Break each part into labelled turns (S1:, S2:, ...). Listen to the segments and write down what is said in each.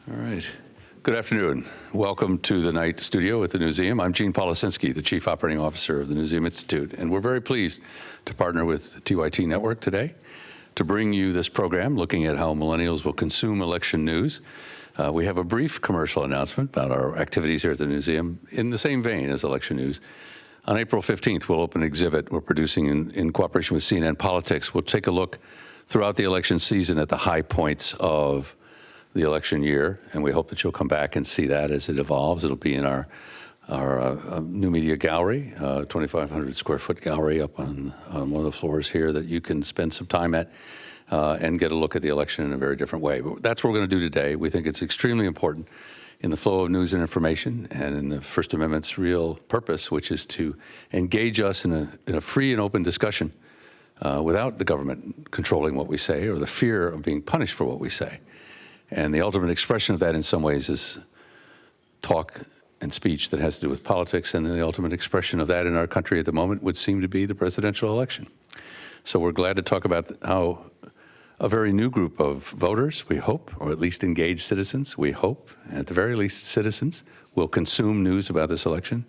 S1: All right. Good afternoon. Welcome to the night studio at the Newseum. I'm Gene Policinski, the Chief Operating Officer of the Newseum Institute, and we're very pleased to partner with TYT Network today to bring you this program looking at how millennials will consume election news. We have a brief commercial announcement about our activities here at the Newseum in the same vein as election news. On April 15th, we'll open an exhibit we're producing in cooperation with CNN Politics. We'll take a look throughout the election season at the high points of the election year, and we hope that you'll come back and see that as it evolves. It'll be in our new media gallery, 2,500 square foot gallery up on one of the floors here that you can spend some time at and get a look at the election in a very different way. But that's what we're going to do today. We think it's extremely important in the flow of news and information and in the First Amendment's real purpose, which is to engage us in a free and open discussion without the government controlling what we say or the fear of being punished for what we say. And the ultimate expression of that in some ways is talk and speech that has to do with politics, and the ultimate expression of that in our country at the moment would seem to be the presidential election. So we're glad to talk about how a very new group of voters, we hope, or at least engaged citizens, we hope, at the very least citizens, will consume news about this election.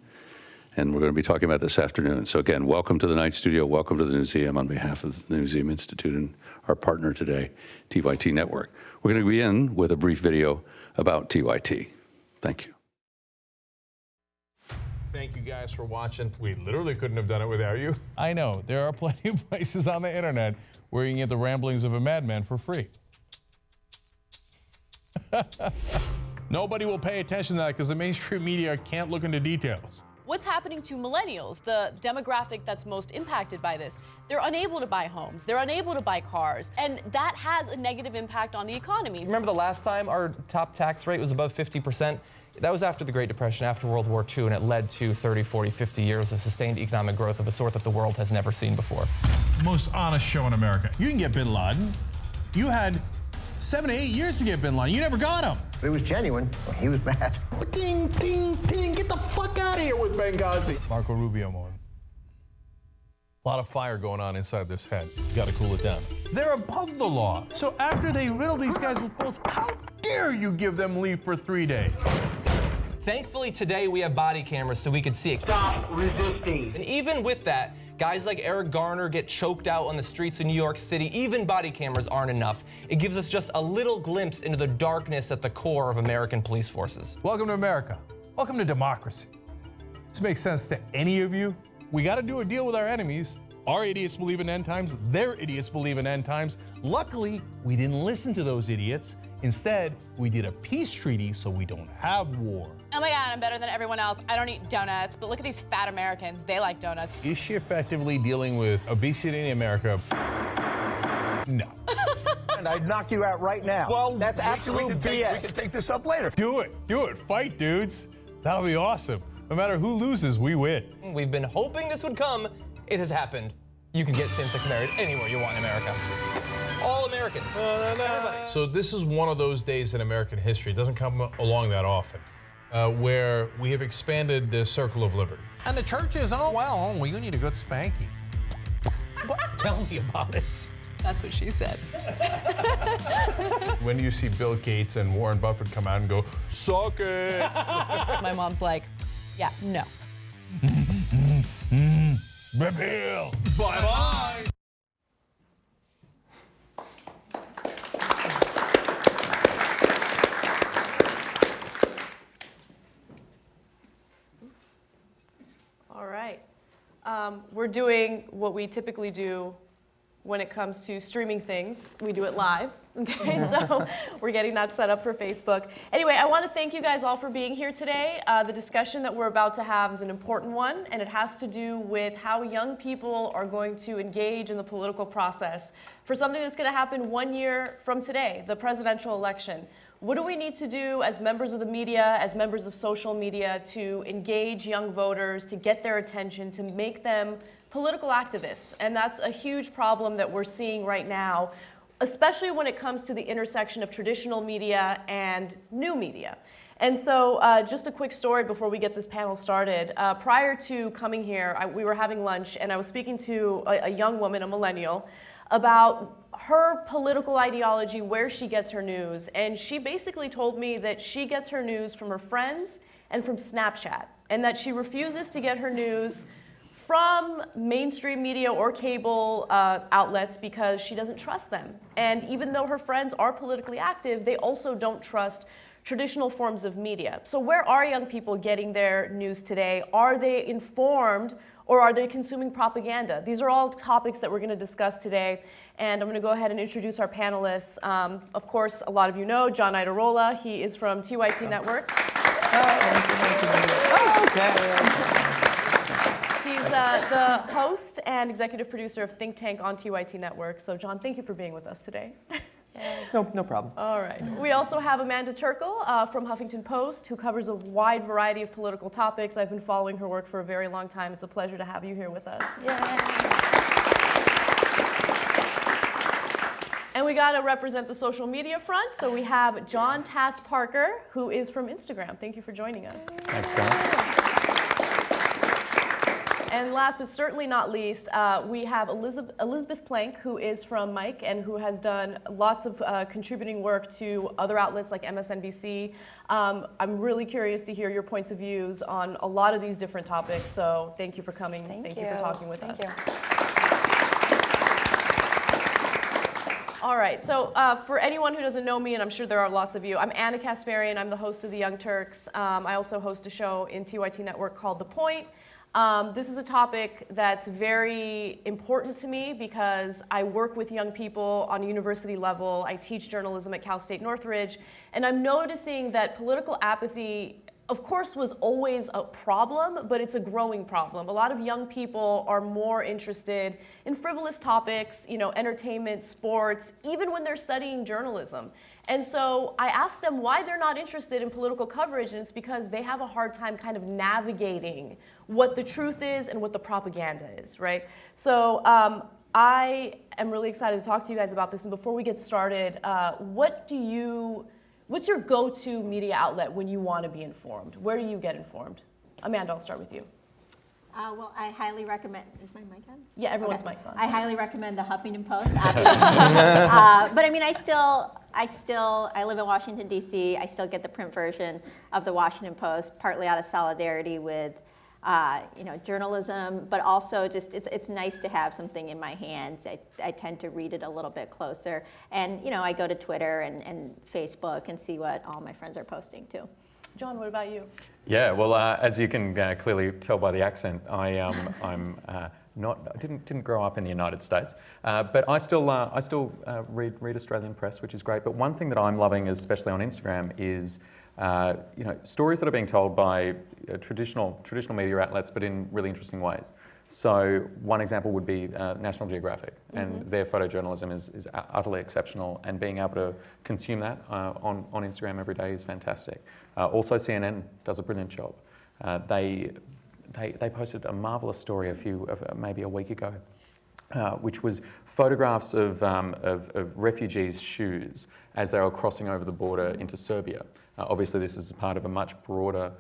S1: And we're going to be talking about this afternoon. So again, welcome to the night studio, welcome to the Newseum on behalf of the Newseum Institute and our partner today, TYT Network. We're going to begin with a brief video about TYT. Thank you.
S2: Thank you guys for watching. We literally couldn't have done it without you.
S3: I know. There are plenty of places on the internet where you can get the ramblings of a madman for free. Nobody will pay attention to that because the mainstream media can't look into details.
S4: What's happening to millennials, the demographic that's most impacted by this? They're unable to buy homes, they're unable to buy cars, and that has a negative impact on the economy.
S5: Remember the last time our top tax rate was above 50%? That was after the Great Depression, after World War II, and it led to 30, 40, 50 years of sustained economic growth of a sort that the world has never seen before.
S3: Most honest show in America. You can get bin Laden. You had 7 to 8 years to get bin Laden. You never got him.
S6: It was genuine. He was mad.
S2: Ding, ding, ding, get the fuck out of here with Benghazi.
S3: Marco Rubio mode. A lot of fire going on inside this head. Got to cool it down. They're above the law. So after they riddle these guys with bullets, how dare you give them leave for 3 days?
S5: Thankfully, today we have body cameras so we could see it.
S6: Stop resisting.
S5: And even with that, guys like Eric Garner get choked out on the streets of New York City. Even body cameras aren't enough. It gives us just a little glimpse into the darkness at the core of American police forces.
S3: Welcome to America. Welcome to democracy. This makes sense to any of you? We got to do a deal with our enemies. Our idiots believe in end times. Their idiots believe in end times. Luckily, we didn't listen to those idiots. Instead, we did a peace treaty so we don't have war.
S4: Oh my God, I'm better than everyone else. I don't eat donuts, but look at these fat Americans. They like donuts.
S3: Is she effectively dealing with obesity in America? No.
S6: And I'd knock you out right now. Well, that's absolute BS.
S2: We can take this up later.
S3: Do it. Do it. Fight, dudes. That'll be awesome. No matter who loses, we win.
S5: We've been hoping this would come. It has happened. You can get same-sex marriage anywhere you want in America. All Americans. Everybody.
S2: So this is one of those days in American history, it doesn't come along that often, where we have expanded the circle of liberty.
S3: And the church is, oh, well, we need a good spanking. Tell me about it.
S4: That's what she said.
S2: When you see Bill Gates and Warren Buffett come out and go, suck it.
S4: My mom's like, yeah, no.
S3: Repeal.
S2: Bye-bye.
S4: All right. We're doing what we typically do when it comes to streaming things. We do it live, okay? So we're getting that set up for Facebook. Anyway, I want to thank you guys all for being here today. The discussion that we're about to have is an important one, and it has to do with how young people are going to engage in the political process for something that's going to happen 1 year from today, the presidential election. What do we need to do as members of the media, as members of social media, to engage young voters, to get their attention, to make them political activists? And that's a huge problem that we're seeing right now, especially when it comes to the intersection of traditional media and new media. And so just a quick story before we get this panel started. Prior to coming here, we were having lunch, and I was speaking to a young woman, a millennial, about her political ideology, where she gets her news. And she basically told me that she gets her news from her friends and from Snapchat, and that she refuses to get her news from mainstream media or cable outlets because she doesn't trust them. And even though her friends are politically active, they also don't trust traditional forms of media. So where are young people getting their news today? Are they informed, or are they consuming propaganda? These are all topics that we're going to discuss today. And I'm going to go ahead and introduce our panelists. Of course, a lot of you know John Idarola. He is from TYT Network. He's the host and executive producer of Think Tank on TYT Network. So John, thank you for being with us today.
S5: No problem.
S4: All right. We also have Amanda Turkle from Huffington Post, who covers a wide variety of political topics. I've been following her work for a very long time. It's a pleasure to have you here with us. And we got to represent the social media front. So we have John Tass-Parker, who is from Instagram. Thank you for joining us.
S7: Thanks, guys.
S4: And last but certainly not least, we have Elizabeth Plank, who is from Mike and who has done lots of contributing work to other outlets like MSNBC. I'm really curious to hear your points of views on a lot of these different topics. So thank you for coming. Thank you for talking with us. All right, so for anyone who doesn't know me, and I'm sure there are lots of you, I'm Anna Kasparian. I'm the host of The Young Turks. I also host a show in TYT Network called The Point. This is a topic that's very important to me because I work with young people on a university level. I teach journalism at Cal State Northridge, and I'm noticing that political apathy, of course, was always a problem, but it's a growing problem. A lot of young people are more interested in frivolous topics, entertainment, sports, even when they're studying journalism. And so I ask them why they're not interested in political coverage, and it's because they have a hard time kind of navigating what the truth is and what the propaganda is, right? So I am really excited to talk to you guys about this. And before we get started, what's your go-to media outlet when you want to be informed? Where do you get informed? Amanda, I'll start with you.
S8: Well, I highly recommend. Is my mic on?
S4: Yeah, everyone's mic's on.
S8: I highly recommend the Huffington Post, obviously. But I mean, I live in Washington D.C. I still get the print version of the Washington Post, partly out of solidarity with, journalism, but also just it's nice to have something in my hands. I tend to read it a little bit closer, and I go to Twitter and Facebook and see what all my friends are posting too.
S4: John, what about you?
S7: Yeah, well, as you can clearly tell by the accent, didn't grow up in the United States, but I still read Australian press, which is great. But one thing that I'm loving, especially on Instagram, is stories that are being told by traditional media outlets, but in really interesting ways. So one example would be National Geographic, and their photojournalism is utterly exceptional, and being able to consume that on Instagram every day is fantastic. Also, CNN does a brilliant job. They posted a marvelous story maybe a week ago, which was photographs of refugees' shoes as they were crossing over the border into Serbia. Obviously, this is part of a much broader,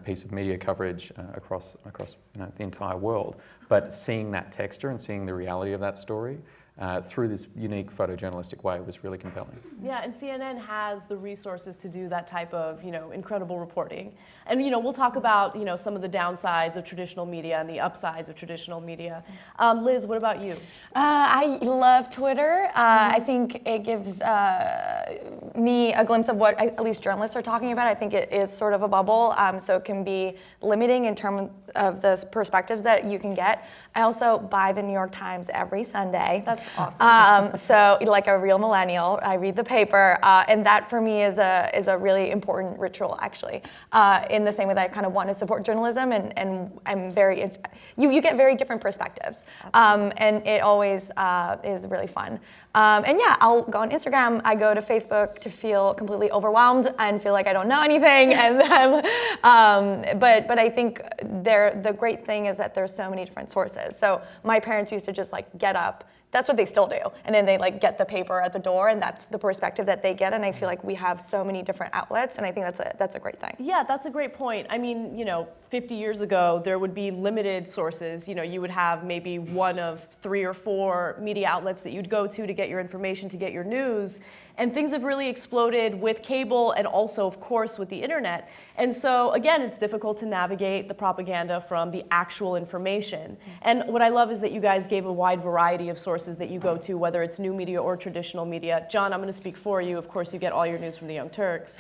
S7: piece of media coverage across the entire world. But seeing that texture and seeing the reality of that story through this unique photojournalistic way was really compelling.
S4: Yeah, and CNN has the resources to do that type of, incredible reporting. And, we'll talk about, some of the downsides of traditional media and the upsides of traditional media. Liz, what about you?
S9: I love Twitter. I think it gives me a glimpse of what at least journalists are talking about. I think it is sort of a bubble, so it can be limiting in terms of the perspectives that you can get. I also buy the New York Times every Sunday.
S4: That's awesome.
S9: So like a real millennial, I read the paper, and that for me is a really important ritual, actually. In the same way that I kind of want to support journalism, and I'm very, you get very different perspectives, and it always is really fun. And yeah, I'll go on Instagram. I go to Facebook to feel completely overwhelmed and feel like I don't know anything, and then, but I think the great thing is that there's so many different sources. So my parents used to just like get up, that's what they still do. And then they like get the paper at the door, and that's the perspective that they get. And I feel like we have so many different outlets, and I think that's a great thing.
S4: Yeah, that's a great point. I mean, 50 years ago, there would be limited sources. You would have maybe one of 3 or 4 media outlets that you'd go to get your information, to get your news. And things have really exploded with cable and also, of course, with the internet. And so, again, it's difficult to navigate the propaganda from the actual information. And what I love is that you guys gave a wide variety of sources that you go to, whether it's new media or traditional media. John, I'm going to speak for you. Of course, you get all your news from the Young Turks.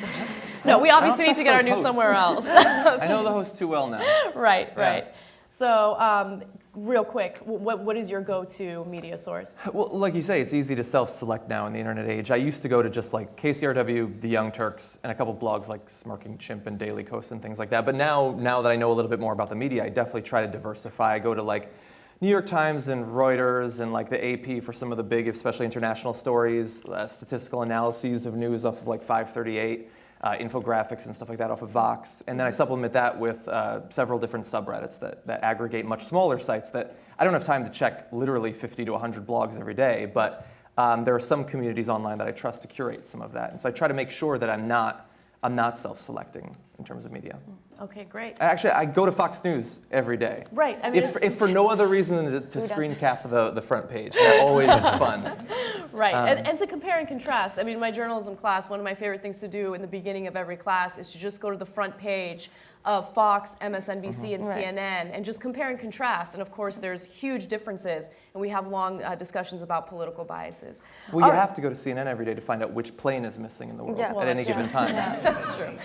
S4: No, we obviously need to get our news somewhere else.
S5: I know the host too well now.
S4: Right. So, real quick, what is your go-to media source?
S5: Well, like you say, it's easy to self-select now in the internet age. I used to go to just like KCRW, The Young Turks, and a couple blogs like Smirking Chimp and Daily Kos and things like that. But now that I know a little bit more about the media, I definitely try to diversify. I go to like New York Times and Reuters and like the AP for some of the big, especially international stories, statistical analyses of news off of like 538. Infographics and stuff like that off of Vox. And then I supplement that with several different subreddits that aggregate much smaller sites that I don't have time to check literally 50 to 100 blogs every day, but there are some communities online that I trust to curate some of that. And so I try to make sure that I'm not self-selecting in terms of media.
S4: Okay, great.
S5: Actually, I go to Fox News every day.
S4: Right. I mean,
S5: if for no other reason than to screen cap the front page. That always is fun.
S4: Right, and to compare and contrast. I mean, my journalism class, one of my favorite things to do in the beginning of every class is to just go to the front page of Fox, MSNBC, and CNN, and just compare and contrast. And of course, there's huge differences, and we have long discussions about political biases.
S5: Well, you have to go to CNN every day to find out which plane is missing in the world at any given time.
S4: Yeah, that's true.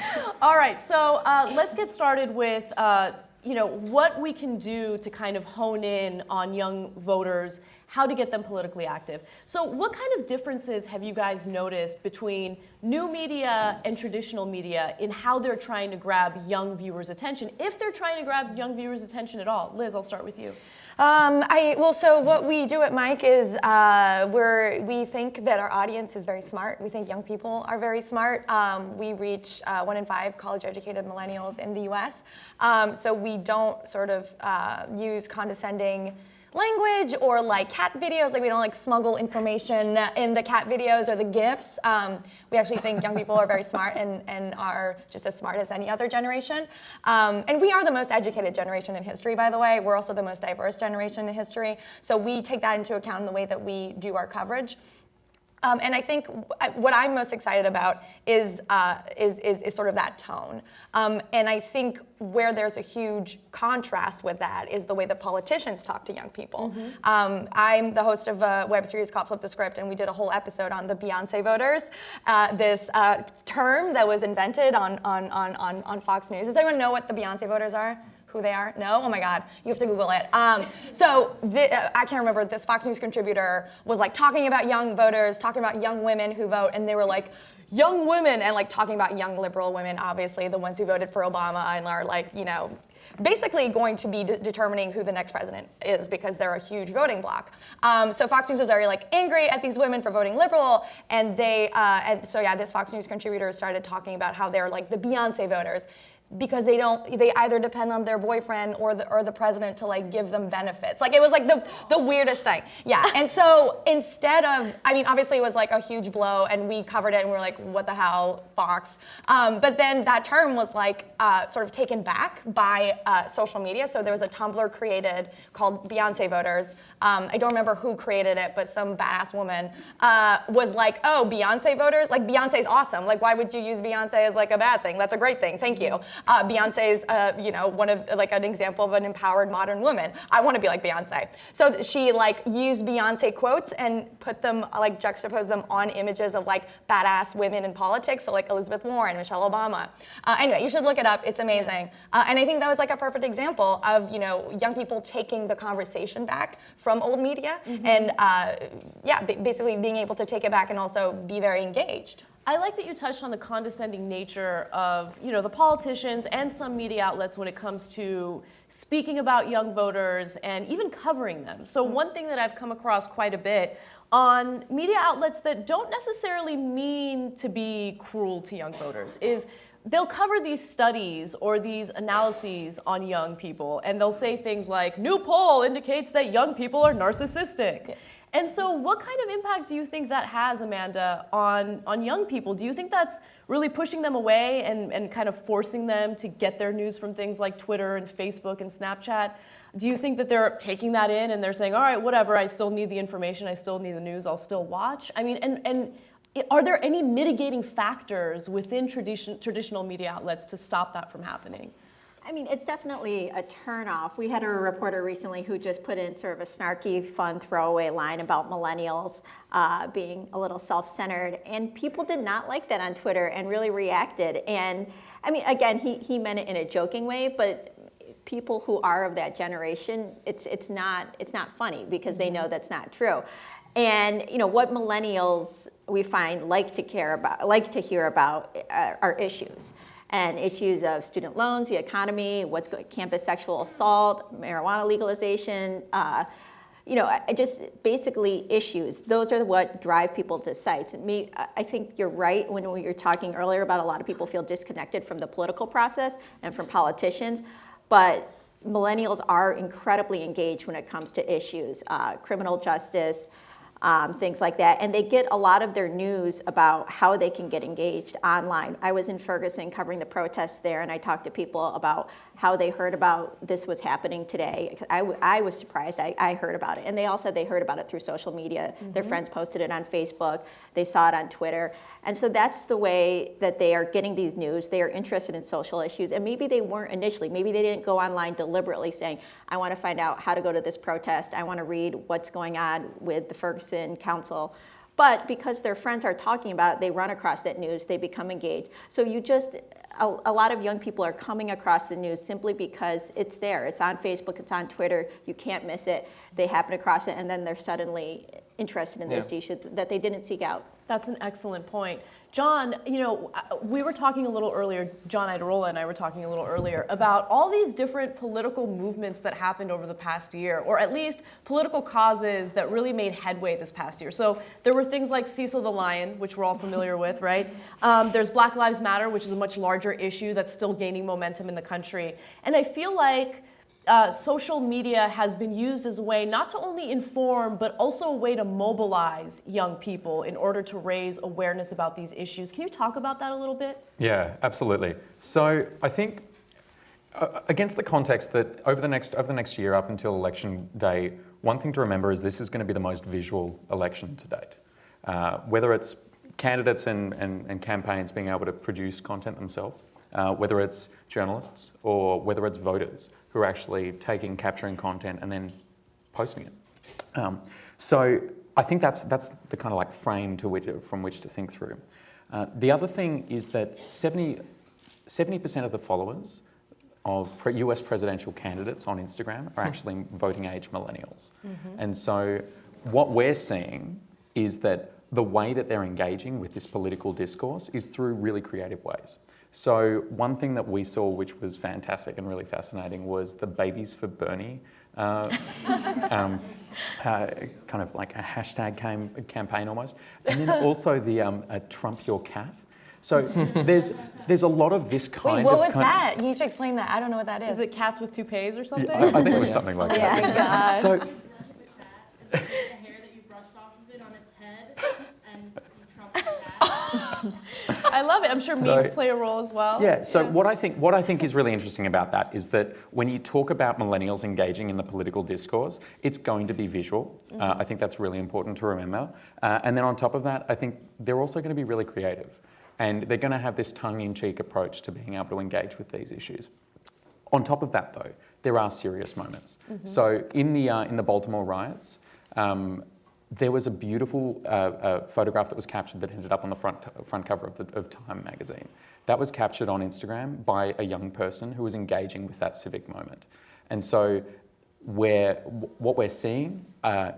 S4: All right, so let's get started with what we can do to kind of hone in on young voters, how to get them politically active. So what kind of differences have you guys noticed between new media and traditional media in how they're trying to grab young viewers' attention, if they're trying to grab young viewers' attention at all? Liz, I'll start with you.
S9: So what we do at Mike is we think that our audience is very smart. We think young people are very smart. We reach 1 in 5 college-educated millennials in the U.S. So we don't sort of use condescending language or like cat videos. Like we don't like smuggle information in the cat videos or the GIFs. We actually think young people are very smart and are just as smart as any other generation. And we are the most educated generation in history, by the way. We're also the most diverse generation in history. So we take that into account in the way that we do our coverage. And I think what I'm most excited about is sort of that tone. And I think where there's a huge contrast with that is the way that politicians talk to young people. I'm the host of a web series called Flip the Script, and we did a whole episode on the Beyonce voters, this term that was invented on Fox News. Does anyone know what the Beyonce voters are? Who they are? No? Oh my God, you have to Google it. I can't remember, this Fox News contributor was like talking about young voters, talking about young women who vote, and they were like, young women, and like talking about young liberal women, obviously, the ones who voted for Obama and are like, basically going to be determining who the next president is because they're a huge voting bloc. So Fox News was very like angry at these women for voting liberal, and this Fox News contributor started talking about how they're like the Beyonce voters, because they either depend on their boyfriend or the president to like give them benefits. Like it was like the weirdest thing. Yeah. And so instead of, obviously it was like a huge blow and we covered it and we were like, what the hell, Fox? But then that term was like sort of taken back by social media. So there was a Tumblr created called Beyonce Voters. I don't remember who created it, but some badass woman was like, oh, Beyonce voters? Like Beyonce's awesome. Like why would you use Beyonce as like a bad thing? That's a great thing, thank you. Beyonce's, one of like an example of an empowered modern woman. I want to be like Beyonce. So she like used Beyonce quotes and put them, like juxtaposed them on images of like badass women in politics. So like Elizabeth Warren, Michelle Obama. Anyway, you should look it up. It's amazing. And I think that was like a perfect example of, young people taking the conversation back from old media and basically being able to take it back and also be very engaged.
S4: I like that you touched on the condescending nature of, the politicians and some media outlets when it comes to speaking about young voters and even covering them. So one thing that I've come across quite a bit on media outlets that don't necessarily mean to be cruel to young voters is they'll cover these studies or these analyses on young people, and they'll say things like, new poll indicates that young people are narcissistic. And so what kind of impact do you think that has, Amanda, on young people? Do you think that's really pushing them away and kind of forcing them to get their news from things like Twitter and Facebook and Snapchat? Do you think that they're taking that in and they're saying, all right, whatever, I still need the information, I still need the news, I'll still watch? I mean, and are there any mitigating factors within traditional media outlets to stop that from happening?
S8: I mean, it's definitely a turnoff. We had a reporter recently who just put in sort of a snarky, fun throwaway line about millennials being a little self-centered, and people did not like that on Twitter and really reacted. And I mean, again, he meant it in a joking way, but people who are of that generation, it's not funny because they know that's not true. And you know what millennials we find like to hear about are issues. And issues of student loans, the economy, campus sexual assault, marijuana legalization, just basically issues. Those are what drive people to sites. I think you're right when we were talking earlier about a lot of people feel disconnected from the political process and from politicians, but millennials are incredibly engaged when it comes to issues, criminal justice, things like that. And they get a lot of their news about how they can get engaged online. I was in Ferguson covering the protests there, and I talked to people about how they heard about this was happening today. I was surprised I heard about it. And they all said they heard about it through social media. Mm-hmm. Their friends posted it on Facebook. They saw it on Twitter. And so that's the way that they are getting these news. They are interested in social issues. And maybe they weren't initially. Maybe they didn't go online deliberately saying, I want to find out how to go to this protest. I want to read what's going on with the Ferguson Council. But because their friends are talking about it, they run across that news, they become engaged. So a lot of young people are coming across the news simply because it's there. It's on Facebook, it's on Twitter, you can't miss it. They happen across it, and then they're suddenly interested in this issue that they didn't seek out.
S4: That's an excellent point. John, we were talking a little earlier, John Idarola and I were talking a little earlier about all these different political movements that happened over the past year, or at least political causes that really made headway this past year. So there were things like Cecil the Lion, which we're all familiar with, right? There's Black Lives Matter, which is a much larger issue that's still gaining momentum in the country. And I feel like social media has been used as a way not to only inform, but also a way to mobilize young people in order to raise awareness about these issues. Can you talk about that a little bit?
S7: Yeah, absolutely. So I think against the context that over the next year up until election day, one thing to remember is this is going to be the most visual election to date. Whether it's candidates and campaigns being able to produce content themselves, whether it's journalists or whether it's voters who are actually capturing content and then posting it. So I think that's the kind of like frame from which to think through. The other thing is that 70% of the followers of US presidential candidates on Instagram are actually voting age millennials. Mm-hmm. And so what we're seeing is that the way that they're engaging with this political discourse is through really creative ways. So one thing that we saw, which was fantastic and really fascinating, was the Babies for Bernie kind of like a hashtag campaign almost. And then also the Trump Your Cat. So there's a lot of this kind of...
S9: Wait, what was that? You need to explain that. I don't know what that is.
S4: Is it cats with toupees or something?
S7: Yeah, I think it was something like that.
S9: Yeah, God.
S7: So,
S10: the hair that you brushed off of it on its head, and you trumped the cat.
S4: I love it. I'm sure memes play a role as well.
S7: Yeah. So what I think is really interesting about that is that when you talk about millennials engaging in the political discourse, it's going to be visual. Mm-hmm. I think that's really important to remember. And then on top of that, I think they're also going to be really creative, and they're going to have this tongue-in-cheek approach to being able to engage with these issues. On top of that, though, there are serious moments. Mm-hmm. So in the Baltimore riots, there was a beautiful photograph that was captured that ended up on the front cover of Time magazine. That was captured on Instagram by a young person who was engaging with that civic moment. And so what we're seeing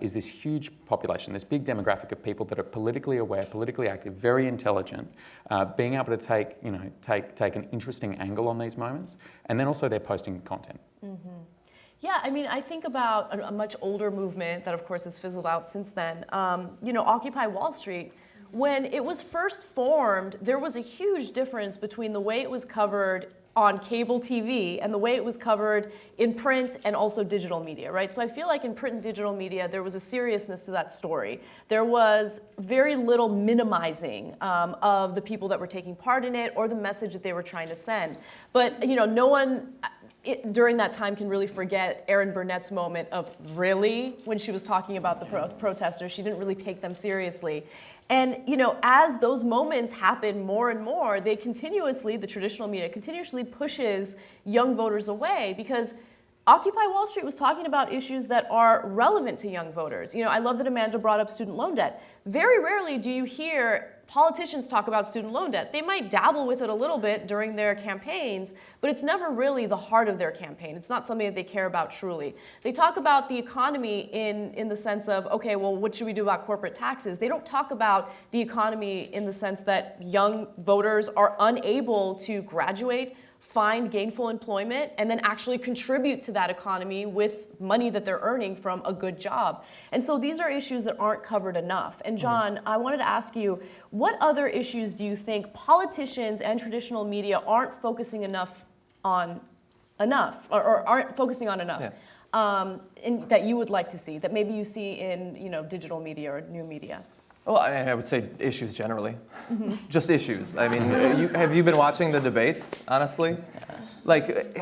S7: is this huge population, this big demographic of people that are politically aware, politically active, very intelligent, being able to take an interesting angle on these moments, and then also they're posting content.
S4: Mm-hmm. Yeah, I mean, I think about a much older movement that, of course, has fizzled out since then. Occupy Wall Street. When it was first formed, there was a huge difference between the way it was covered on cable TV and the way it was covered in print and also digital media, right? So I feel like in print and digital media, there was a seriousness to that story. There was very little minimizing of the people that were taking part in it or the message that they were trying to send. But no one during that time can really forget Erin Burnett's moment of really when she was talking about the protesters. She didn't really take them seriously. And as those moments happen more and more, the traditional media continuously pushes young voters away because Occupy Wall Street was talking about issues that are relevant to young voters. I love that Amanda brought up student loan debt. Very rarely do you hear politicians talk about student loan debt. They might dabble with it a little bit during their campaigns, but it's never really the heart of their campaign. It's not something that they care about truly. They talk about the economy in the sense of, okay, well, what should we do about corporate taxes? They don't talk about the economy in the sense that young voters are unable to graduate, find gainful employment, and then actually contribute to that economy with money that they're earning from a good job. And so these are issues that aren't covered enough. And John, I wanted to ask you, what other issues do you think politicians and traditional media aren't focusing on enough, that you would like to see, that maybe you see in digital media or new media?
S5: Well, I would say issues generally. Just issues. I mean, have you been watching the debates, honestly? Like,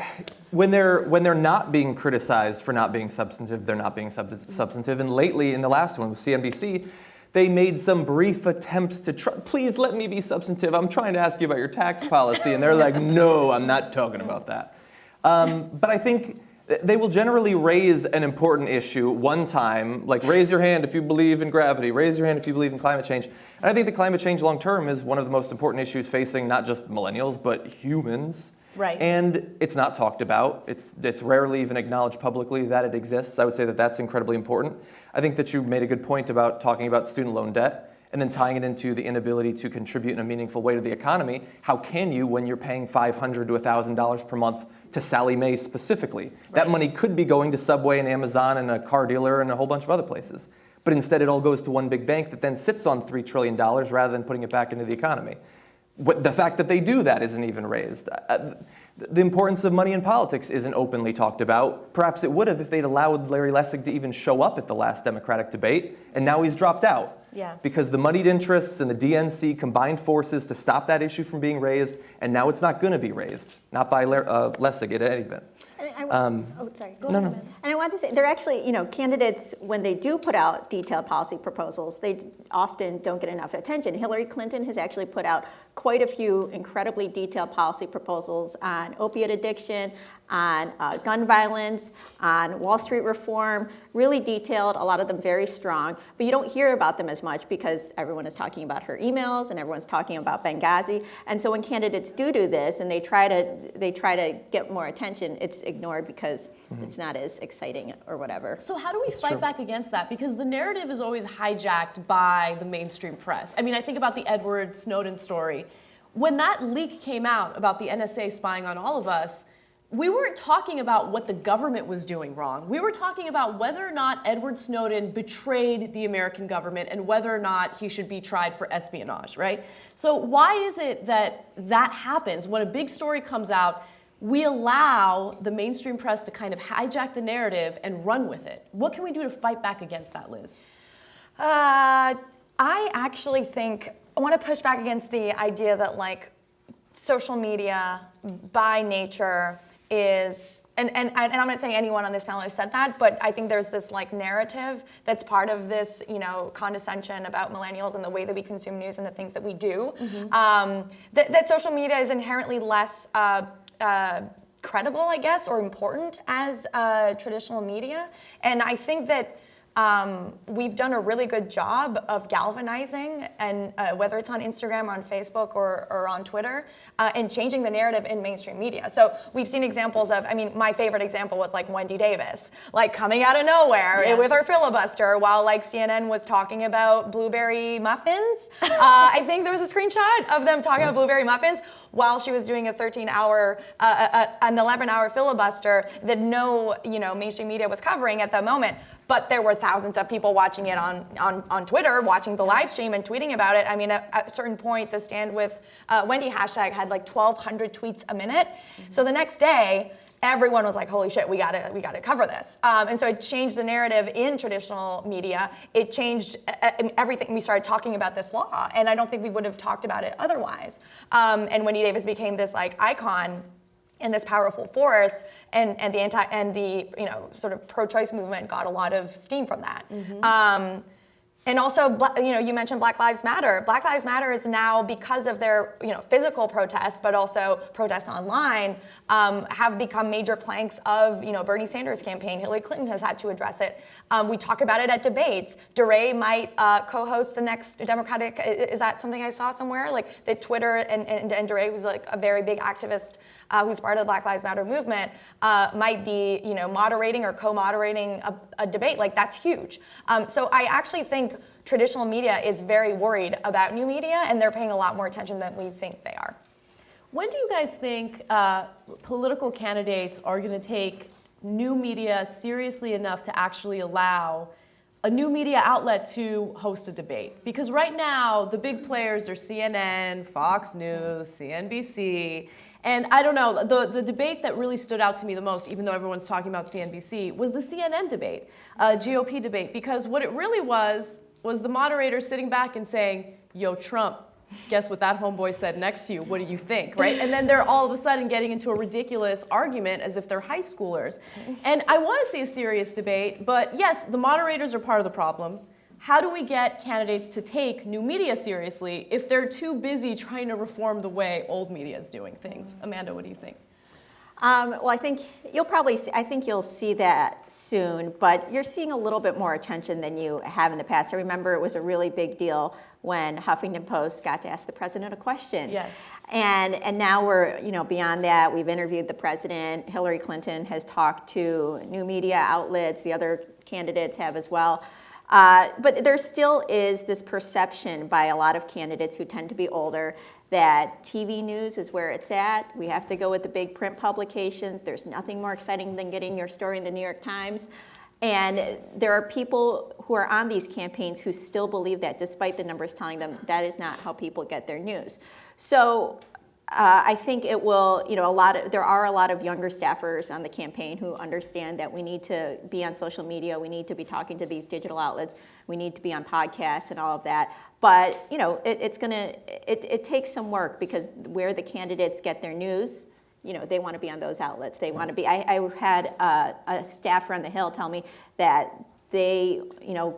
S5: when they're not being criticized for not being substantive, they're not being substantive. And lately, in the last one with CNBC, they made some brief attempts to please let me be substantive. I'm trying to ask you about your tax policy. And they're like, no, I'm not talking about that. But I think they will generally raise an important issue one time, like raise your hand if you believe in gravity, raise your hand if you believe in climate change. And I think that climate change long term is one of the most important issues facing not just millennials, but humans.
S4: Right.
S5: And it's not talked about. It's rarely even acknowledged publicly that it exists. I would say that that's incredibly important. I think that you made a good point about talking about student loan debt and then tying it into the inability to contribute in a meaningful way to the economy. How can you when you're paying $500 to $1,000 per month to Sally Mae specifically? Right. That money could be going to Subway and Amazon and a car dealer and a whole bunch of other places. But instead it all goes to one big bank that then sits on $3 trillion rather than putting it back into the economy. The fact that they do that isn't even raised. The importance of money in politics isn't openly talked about. Perhaps it would have if they'd allowed Larry Lessig to even show up at the last Democratic debate, and now he's dropped out.
S4: Yeah.
S5: Because the moneyed interests and the DNC combined forces to stop that issue from being raised, and now it's not going to be raised. Not by Lessig at any event.
S8: Sorry. Go ahead. No. And I want to say, they're actually, candidates, when they do put out detailed policy proposals, they often don't get enough attention. Hillary Clinton has actually put out quite a few incredibly detailed policy proposals on opiate addiction, on gun violence, on Wall Street reform, really detailed, a lot of them very strong, but you don't hear about them as much because everyone is talking about her emails and everyone's talking about Benghazi. And so when candidates do this and they try to get more attention, it's ignored because it's not as exciting or whatever.
S4: So how do we fight back against that? Because the narrative is always hijacked by the mainstream press. I mean, I think about the Edward Snowden story. When that leak came out about the NSA spying on all of us, we weren't talking about what the government was doing wrong. We were talking about whether or not Edward Snowden betrayed the American government and whether or not he should be tried for espionage, right? So why is it that happens? When a big story comes out, we allow the mainstream press to kind of hijack the narrative and run with it. What can we do to fight back against that, Liz?
S9: I actually think, I want to push back against the idea that social media by nature is, and I'm not saying anyone on this panel has said that, but I think there's this narrative that's part of this, condescension about millennials and the way that we consume news and the things that we do. That social media is inherently less credible, I guess, or important as traditional media. And I think that we've done a really good job of galvanizing, and whether it's on Instagram or on Facebook or on Twitter, and changing the narrative in mainstream media. So we've seen examples of, my favorite example was Wendy Davis, coming out of nowhere with her filibuster while CNN was talking about blueberry muffins. I think there was a screenshot of them talking about blueberry muffins while she was doing an 11-hour filibuster that no mainstream media was covering at the moment. but there were thousands of people watching it on Twitter, watching the live stream and tweeting about it. I mean, at a certain point, the Stand With Wendy hashtag had like 1,200 tweets a minute. So the next day, everyone was like, holy shit, we gotta cover this. And so it changed the narrative in traditional media. It changed everything. We started talking about this law, and I don't think we would have talked about it otherwise. And Wendy Davis became this like icon and this powerful force, and the sort of pro-choice movement got a lot of steam from that. And also, you mentioned Black Lives Matter. Black Lives Matter is now, because of their physical protests, but also protests online, have become major planks of Bernie Sanders' campaign. Hillary Clinton has had to address it. We talk about it at debates. DeRay might co-host the next Democratic. Is that something I saw somewhere? Like that Twitter and DeRay, who's like a very big activist who's part of the Black Lives Matter movement, might be moderating or co-moderating a debate. Like that's huge. So I actually think traditional media is very worried about new media, and they're paying a lot more attention than we think they are.
S4: When do you guys think political candidates are going to take new media seriously enough to actually allow a new media outlet to host a debate? Because right now, the big players are CNN, Fox News, CNBC. And I don't know, the debate that really stood out to me the most, even though everyone's talking about CNBC, was the CNN debate, GOP debate. Because what it really was the moderator sitting back and saying, yo, Trump, guess what that homeboy said next to you? What do you think, right? And then they're all of a sudden getting into a ridiculous argument as if they're high schoolers. And I want to see a serious debate, but yes, the moderators are part of the problem. How do we get candidates to take new media seriously if they're too busy trying to reform the way old media is doing things? Amanda, what do you think?
S8: Well, I think you'll see that soon, but you're seeing a little bit more attention than you have in the past. I remember it was a really big deal when Huffington Post got to ask the president a question.
S4: Yes.
S8: And now we're beyond that. We've interviewed the president. Hillary Clinton has talked to new media outlets. The other candidates have as well. But there still is this perception by a lot of candidates who tend to be older that TV news is where it's at. We have to go with the big print publications. There's nothing more exciting than getting your story in the New York Times. And there are people who are on these campaigns who still believe that, despite the numbers telling them that is not how people get their news. So I think it will, there are a lot of younger staffers on the campaign who understand that we need to be on social media, we need to be talking to these digital outlets, we need to be on podcasts and all of that. But, it takes some work, because where the candidates get their news, they want to be on those outlets. They want to be, I had a staffer on the Hill tell me that they,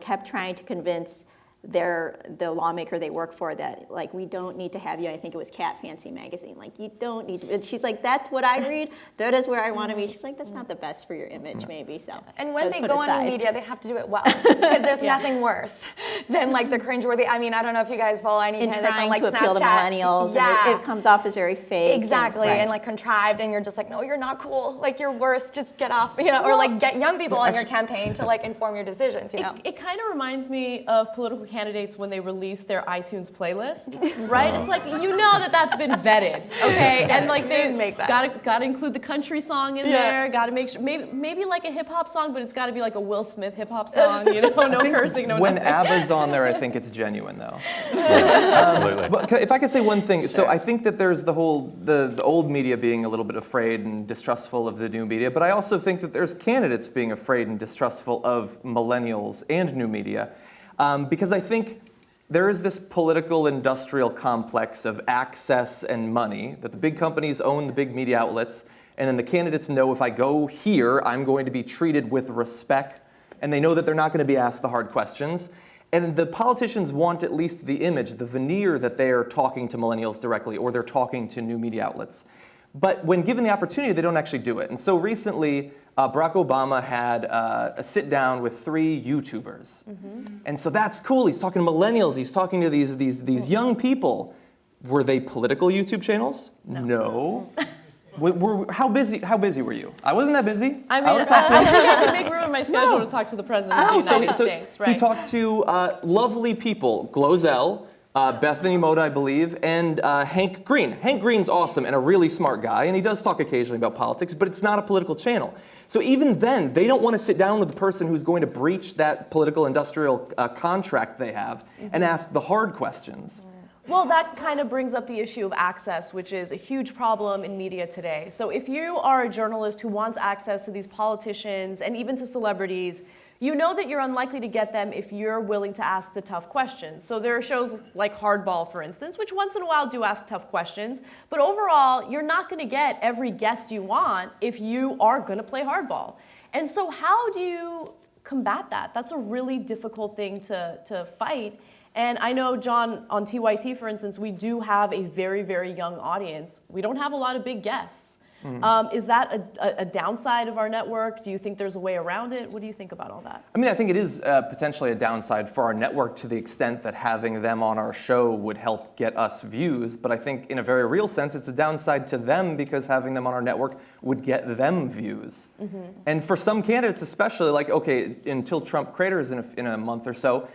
S8: kept trying to convince the lawmaker they work for that, like, we don't need to have you. I think it was Cat Fancy magazine. Like, you don't need to. And she's like, that's what I read. That is where I want to be. She's like, that's not the best for your image, maybe. So.
S9: And when they go on new media, they have to do it well, because there's nothing worse than like the cringeworthy. I mean, I don't know if you guys follow any candidates on like
S8: Snapchat. Trying to appeal to millennials, and it comes off as very fake.
S9: Exactly, and like contrived, and you're just like, no, you're not cool. Like, you're worse. Just get off, or like get young people on your campaign to like inform your decisions.
S4: It kind of reminds me of political candidates when they release their iTunes playlist, right? It's like, that's been vetted, okay? And like they
S9: make that.
S4: Gotta include the country song in there. Gotta make sure maybe like a hip hop song, but it's got to be like a Will Smith hip hop song. No cursing, no
S5: when
S4: nothing.
S5: ABBA's on there, I think it's genuine though.
S1: Absolutely.
S5: But if I could say one thing, so I think that there's the old media being a little bit afraid and distrustful of the new media, but I also think that there's candidates being afraid and distrustful of millennials and new media. Because I think there is this political industrial complex of access and money, that the big companies own the big media outlets, and then the candidates know, if I go here, I'm going to be treated with respect, and they know that they're not going to be asked the hard questions. And the politicians want at least the image, the veneer that they are talking to millennials directly, or they're talking to new media outlets. But when given the opportunity, they don't actually do it. And so recently, Barack Obama had a sit down with 3 YouTubers. And so that's cool. He's talking to millennials. He's talking to these young people. Were they political YouTube channels? No. How busy were you? I wasn't that busy.
S4: I mean, I can make room in my schedule to talk to the president of the United States, right?
S5: He talked to lovely people, Glozell, Bethany Mota, I believe, and Hank Green. Hank Green's awesome and a really smart guy, and he does talk occasionally about politics, but it's not a political channel. So even then, they don't want to sit down with the person who's going to breach that political industrial contract they have and ask the hard questions.
S4: Well, that kind of brings up the issue of access, which is a huge problem in media today. So if you are a journalist who wants access to these politicians and even to celebrities, you know that you're unlikely to get them if you're willing to ask the tough questions. So there are shows like Hardball, for instance, which once in a while do ask tough questions. But overall, you're not going to get every guest you want if you are going to play hardball. And so how do you combat that? That's a really difficult thing to fight. And I know, John, on TYT, for instance, we do have a very, very young audience. We don't have a lot of big guests. Is that a downside of our network? Do you think there's a way around it? What do you think about all that?
S5: I mean, I think it is potentially a downside for our network to the extent that having them on our show would help get us views. But I think in a very real sense, it's a downside to them because having them on our network would get them views. And for some candidates especially, like, okay, until Trump craters in a month or so,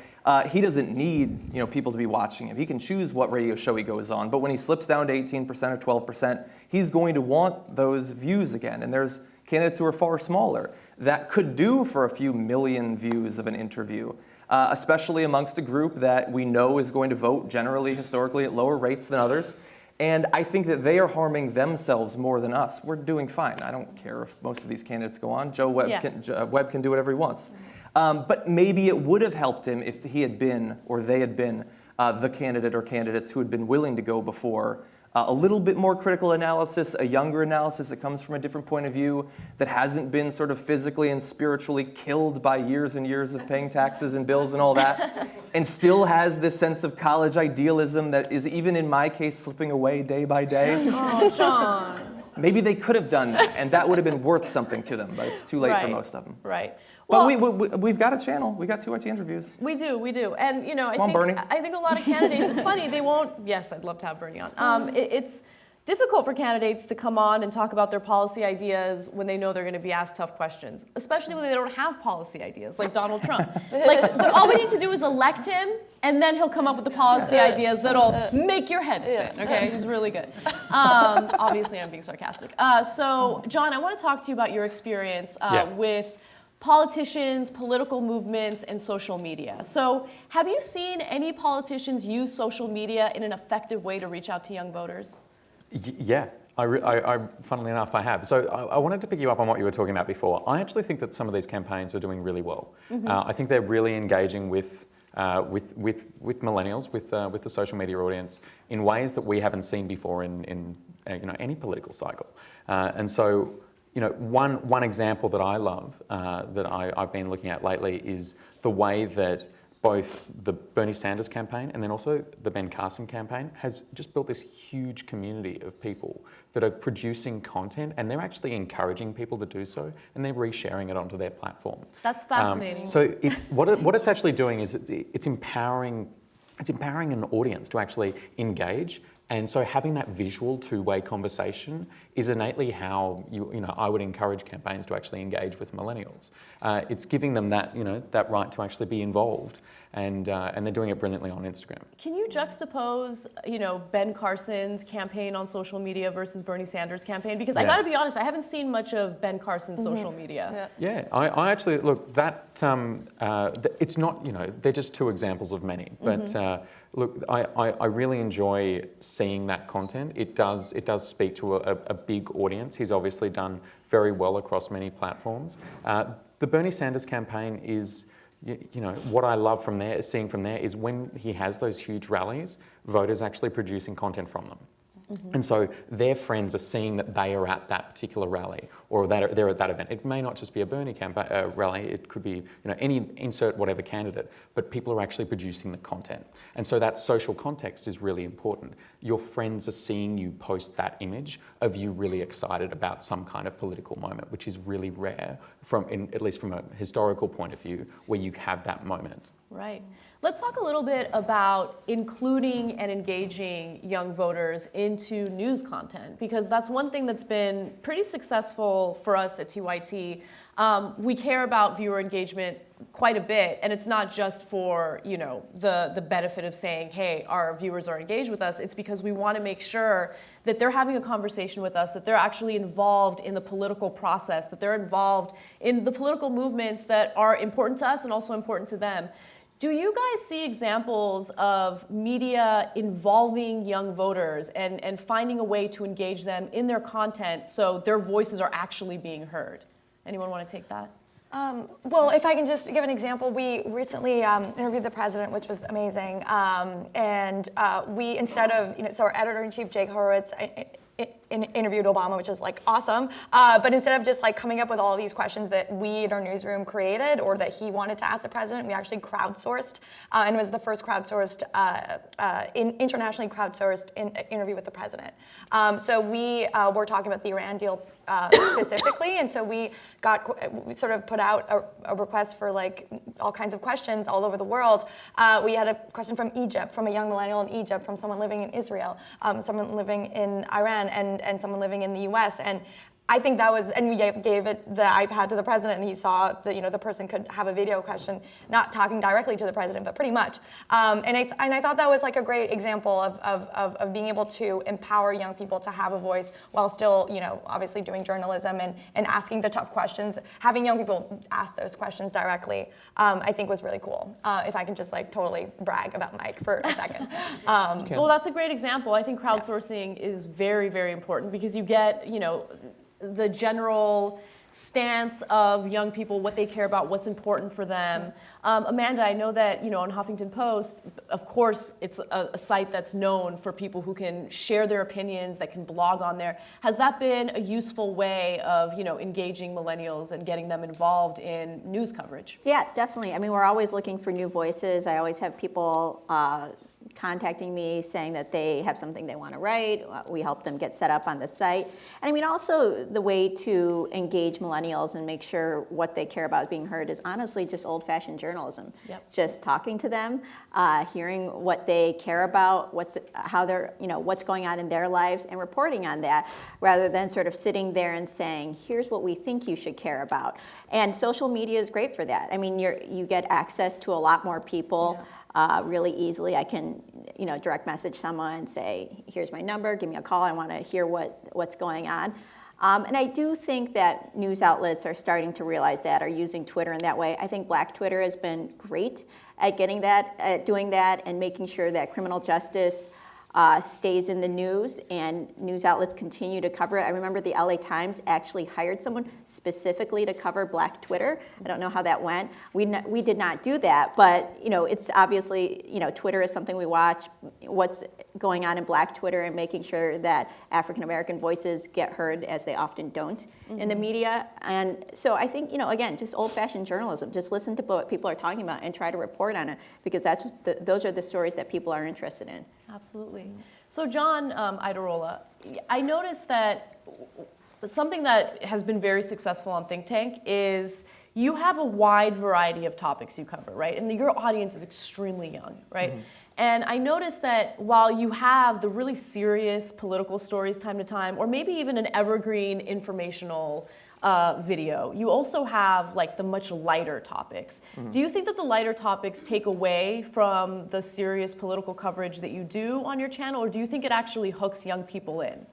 S5: he doesn't need people to be watching him. He can choose what radio show he goes on. But when he slips down to 18% or 12%, he's going to want those views again. And there's candidates who are far smaller that could do for a few million views of an interview, especially amongst a group that we know is going to vote generally, historically, at lower rates than others. And I think that they are harming themselves more than us. We're doing fine. I don't care if most of these candidates go on. Joe Webb, Webb can do whatever he wants. But maybe it would have helped him if he had been, or they had been, the candidate or candidates who had been willing to go before. A little bit more critical analysis, a younger analysis that comes from a different point of view, that hasn't been sort of physically and spiritually killed by years and years of paying taxes and bills and all that, and still has this sense of college idealism that is, even in my case, slipping away day by day.
S4: Oh, John.
S5: Maybe they could have done that, and that would have been worth something to them, but it's too late for most of them.
S4: Right.
S5: But we've got a channel. We got TYT interviews.
S4: We do. And
S5: I
S4: think a lot of candidates, it's funny, they won't, yes, I'd love to have Bernie on. It's difficult for candidates to come on and talk about their policy ideas when they know they're going to be asked tough questions, especially when they don't have policy ideas, like Donald Trump. All we need to do is elect him, and then he'll come up with the policy ideas that'll make your head spin, okay? He's really good. Obviously, I'm being sarcastic. So, John, I want to talk to you about your experience with politicians, political movements, and social media. So, have you seen any politicians use social media in an effective way to reach out to young voters?
S7: Yeah, funnily enough, I have. So I wanted to pick you up on what you were talking about before. I actually think that some of these campaigns are doing really well. I think they're really engaging with millennials, with the social media audience, in ways that we haven't seen before in any political cycle. And so, one example that I love that I've been looking at lately is the way that both the Bernie Sanders campaign and then also the Ben Carson campaign has just built this huge community of people that are producing content, and they're actually encouraging people to do so, and they're resharing it onto their platform.
S4: That's fascinating.
S7: So what it's actually doing is it's empowering an audience to actually engage. And so having that visual two-way conversation is innately how I would encourage campaigns to actually engage with millennials. It's giving them that that right to actually be involved, and they're doing it brilliantly on Instagram. Can
S4: you juxtapose Ben Carson's campaign on social media versus Bernie Sanders' campaign? Because I got to be honest, I haven't seen much of Ben Carson's social media.
S7: Yeah, I actually look that it's not they're just two examples of many, but. Look, I really enjoy seeing that content. It does speak to a big audience. He's obviously done very well across many platforms. The Bernie Sanders campaign is, what I love seeing from there is when he has those huge rallies, voters actually producing content from them. And so their friends are seeing that they are at that particular rally or that they're at that event. It may not just be a Bernie rally, it could be any insert whatever candidate, but people are actually producing the content. And so that social context is really important. Your friends are seeing you post that image of you really excited about some kind of political moment, which is really rare at least from a historical point of view, where you have that moment.
S4: Right. Let's talk a little bit about including and engaging young voters into news content, because that's one thing that's been pretty successful for us at TYT. We care about viewer engagement quite a bit, and it's not just for the benefit of saying, hey, our viewers are engaged with us. It's because we want to make sure that they're having a conversation with us, that they're actually involved in the political process, that they're involved in the political movements that are important to us and also important to them. Do you guys see examples of media involving young voters and finding a way to engage them in their content so their voices are actually being heard? Anyone want to take that?
S9: Well, if I can just give an example, we recently interviewed the president, which was amazing. And we, instead of, so our editor-in-chief, Jake Horowitz, interviewed Obama, which is like awesome. But instead of just like coming up with all these questions that we in our newsroom created or that he wanted to ask the president, we actually crowdsourced, and it was the first crowdsourced, internationally crowdsourced interview with the president. So we were talking about the Iran deal specifically, and so we sort of put out a request for like all kinds of questions all over the world. We had a question from Egypt, from a young millennial in Egypt, from someone living in Israel, someone living in Iran, and someone living in the US. And I think that was, and we gave it the iPad to the president, and he saw that the person could have a video question, not talking directly to the president, but pretty much. And I thought that was like a great example of being able to empower young people to have a voice while still, obviously doing journalism and asking the tough questions. Having young people ask those questions directly, I think was really cool. If I can just like totally brag about Mike for a second.
S4: Well, that's a great example. I think crowdsourcing is very, very important because you get, the general stance of young people, what they care about, what's important for them. Amanda, I know that on Huffington Post, of course, it's a site that's known for people who can share their opinions, that can blog on there. Has that been a useful way of engaging millennials and getting them involved in news coverage?
S8: Yeah, definitely. I mean, we're always looking for new voices. I always have people contacting me saying that they have something they want to write. We help them get set up on the site. And I mean, also the way to engage millennials and make sure what they care about is being heard is honestly just old-fashioned journalism.
S4: Yep.
S8: Just talking to them, hearing what they care about, what's going on in their lives, and reporting on that, rather than sort of sitting there and saying, here's what we think you should care about. And social media is great for that. I mean, you get access to a lot more people. Yeah. Really easily. I can, direct message someone and say, here's my number, give me a call, I want to hear what's going on. And I do think that news outlets are starting to realize that, are using Twitter in that way. I think Black Twitter has been great at doing that and making sure that criminal justice stays in the news and news outlets continue to cover it. I remember the LA Times actually hired someone specifically to cover Black Twitter. I don't know how that went. We did not do that, but it's obviously, Twitter is something we watch, what's going on in Black Twitter and making sure that African American voices get heard, as they often don't in the media. And so I think, again, just old-fashioned journalism, just listen to what people are talking about and try to report on it, because those are the stories that people are interested in.
S4: Absolutely. So John Idarola, I noticed that something that has been very successful on Think Tank is you have a wide variety of topics you cover, right? And your audience is extremely young, right? Mm-hmm. And I noticed that while you have the really serious political stories time to time, or maybe even an evergreen informational video, you also have like the much lighter topics. Mm-hmm. Do you think that the lighter topics take away from the serious political coverage that you do on your channel, or do you think it actually hooks young people in?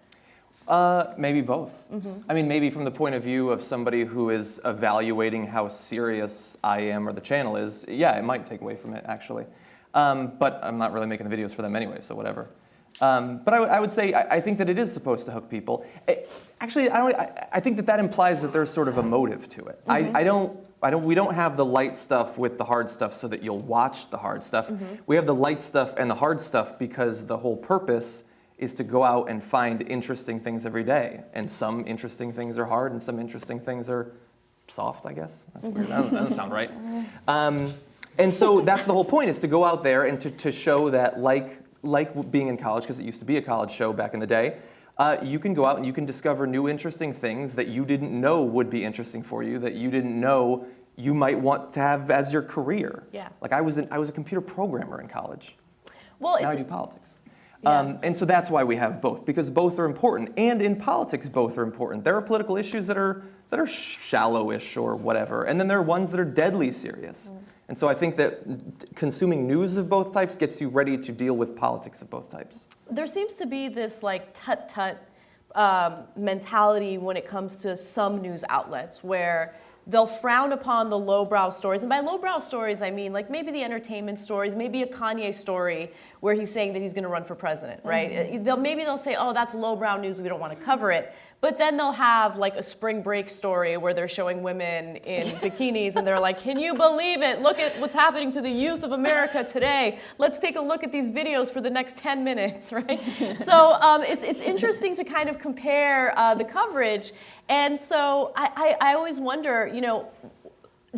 S5: Maybe both. Mm-hmm. I mean, maybe from the point of view of somebody who is evaluating how serious I am or the channel is, yeah, it might take away from it, actually. But I'm not really making the videos for them anyway, so whatever. But I would say I think that it is supposed to hook people. I think that implies that there's sort of a motive to it. Mm-hmm. We don't have the light stuff with the hard stuff so that you'll watch the hard stuff. Mm-hmm. We have the light stuff and the hard stuff because the whole purpose is to go out and find interesting things every day. And some interesting things are hard and some interesting things are soft, I guess. That's weird. That doesn't sound right. And so that's the whole point, is to go out there and to show that like being in college, because it used to be a college show back in the day, you can go out and you can discover new interesting things that you didn't know would be interesting for you, that you didn't know you might want to have as your career.
S4: Yeah.
S5: Like I was a computer programmer in college.
S4: Well,
S5: now I do politics. And so that's why we have both, because both are important. And in politics, both are important. There are political issues that are shallowish or whatever, and then there are ones that are deadly serious. And so I think that consuming news of both types gets you ready to deal with politics of both types.
S4: There seems to be this like tut-tut mentality when it comes to some news outlets where they'll frown upon the lowbrow stories. And by lowbrow stories, I mean like maybe the entertainment stories, maybe a Kanye story where he's saying that he's going to run for president, right? Maybe they'll say, oh, that's lowbrow news, we don't want to cover it. But then they'll have like a spring break story where they're showing women in bikinis and they're like, can you believe it? Look at what's happening to the youth of America today. Let's take a look at these videos for the next 10 minutes, right? So it's interesting to kind of compare the coverage. And so I always wonder, you know,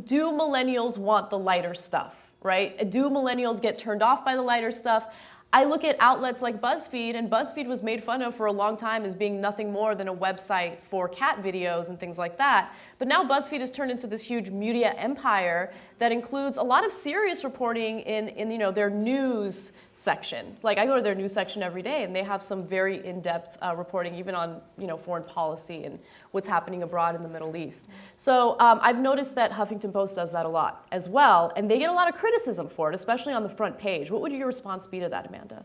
S4: do millennials want the lighter stuff, right? Do millennials get turned off by the lighter stuff? I look at outlets like BuzzFeed, and BuzzFeed was made fun of for a long time as being nothing more than a website for cat videos and things like that. But now BuzzFeed has turned into this huge media empire that includes a lot of serious reporting in you know, their news section. Like I go to their news section every day, and they have some very in-depth reporting, even on, you know, foreign policy and what's happening abroad in the Middle East. So I've noticed that Huffington Post does that a lot as well, and they get a lot of criticism for it, especially on the front page. What would your response be to that, Amanda?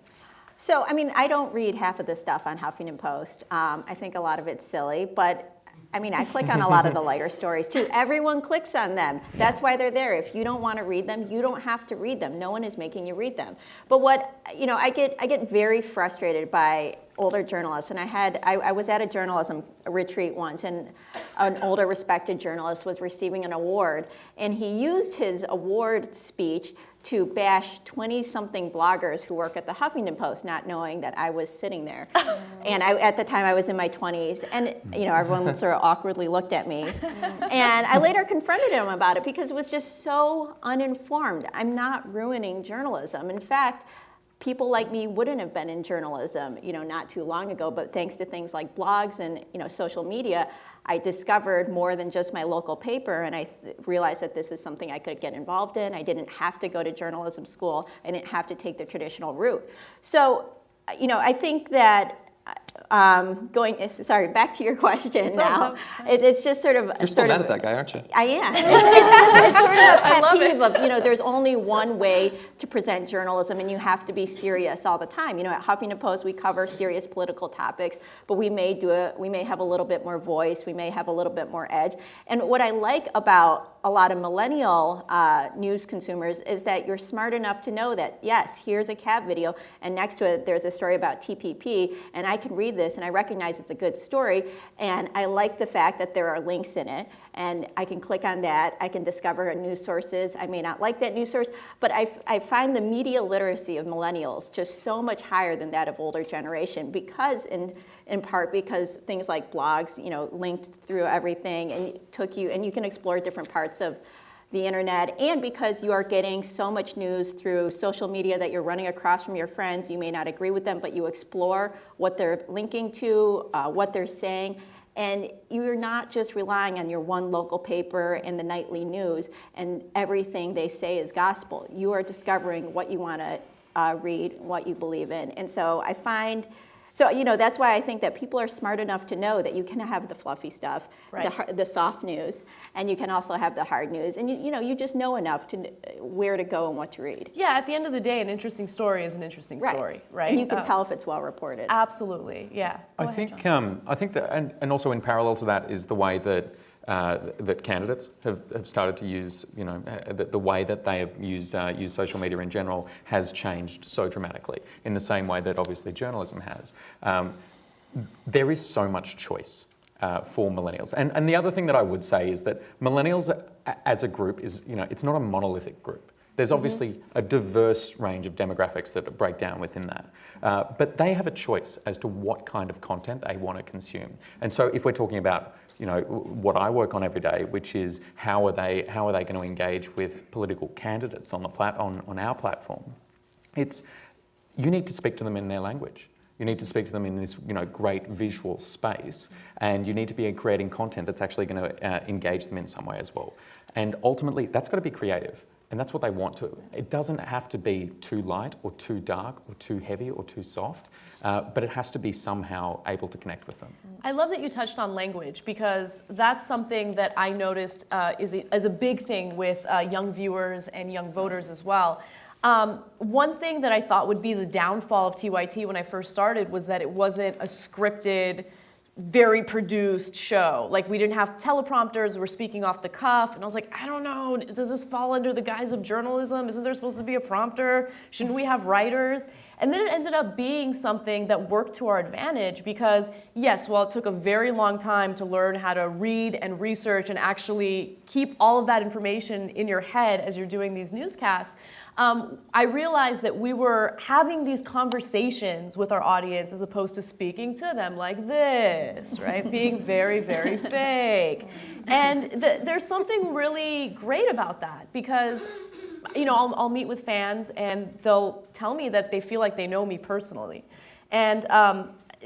S8: So, I mean, I don't read half of the stuff on Huffington Post. I think a lot of it's silly, but I mean, I click on a lot of the lighter stories too. Everyone clicks on them. That's why they're there. If you don't want to read them, you don't have to read them. No one is making you read them. But what, you know, I get very frustrated by older journalists. And I was at a journalism retreat once, and an older respected journalist was receiving an award, and he used his award speech to bash 20-something bloggers who work at the Huffington Post, not knowing that I was sitting there. And at the time, I was in my 20s, and you know, everyone sort of awkwardly looked at me. And I later confronted him about it because it was just so uninformed. I'm not ruining journalism. In fact, people like me wouldn't have been in journalism, you know, not too long ago, but thanks to things like blogs and, you know, social media, I discovered more than just my local paper, and I realized that this is something I could get involved in. I didn't have to go to journalism school. I didn't have to take the traditional route. So, you know, I think that back to your question now. It's just sort of.
S5: You're still mad at that guy, aren't you?
S8: I am. It's sort of a pet peeve of, you know, there's only one way to present journalism, and you have to be serious all the time. You know, at Huffington Post, we cover serious political topics, but we may have a little bit more voice, we may have a little bit more edge. And what I like about a lot of millennial news consumers is that you're smart enough to know that, yes, here's a cat video, and next to it, there's a story about TPP, and I can read this, and I recognize it's a good story, and I like the fact that there are links in it, and I can click on that. I can discover news sources. I may not like that news source, but I find the media literacy of millennials just so much higher than that of older generation, because in part because things like blogs, you know, linked through everything and you can explore different parts of the internet, and because you are getting so much news through social media that you're running across from your friends. You may not agree with them, but you explore what they're linking to, what they're saying, and you're not just relying on your one local paper and the nightly news and everything they say is gospel. You are discovering what you want to read, what you believe in. And so I find, so, you know, that's why I think that people are smart enough to know that you can have the fluffy stuff, right, the soft news, and you can also have the hard news. And, you know, you just know enough to where to go and what to read.
S4: Yeah, at the end of the day, an interesting story is an interesting story, right?
S8: And you can tell if it's well reported.
S4: Absolutely, yeah.
S7: I think that, and also in parallel to that is the way that that candidates have started to use, you know, the way that they have used social media in general has changed so dramatically, in the same way that obviously journalism has. There is so much choice for millennials. And the other thing that I would say is that millennials as a group is, you know, it's not a monolithic group. There's obviously a diverse range of demographics that break down within that. But they have a choice as to what kind of content they want to consume. And so if we're talking about, you know, what I work on every day, which is how are they going to engage with political candidates on on our platform, it's, you need to speak to them in their language. You need to speak to them in this, you know, great visual space, and you need to be creating content that's actually going to engage them in some way as well. And ultimately, that's got to be creative. And that's what they want to. It doesn't have to be too light or too dark or too heavy or too soft, but it has to be somehow able to connect with them.
S4: I love that you touched on language, because that's something that I noticed is a big thing with young viewers and young voters as well. One thing that I thought would be the downfall of TYT when I first started was that it wasn't a scripted, very produced show. Like, we didn't have teleprompters, we were speaking off the cuff, and I was like, I don't know, does this fall under the guise of journalism? Isn't there supposed to be a prompter? Shouldn't we have writers? And then it ended up being something that worked to our advantage, because yes, while it took a very long time to learn how to read and research and actually keep all of that information in your head as you're doing these newscasts, I realized that we were having these conversations with our audience as opposed to speaking to them like this, right? Being very, very fake. And there's something really great about that, because I'll meet with fans and they'll tell me that they feel like they know me personally. And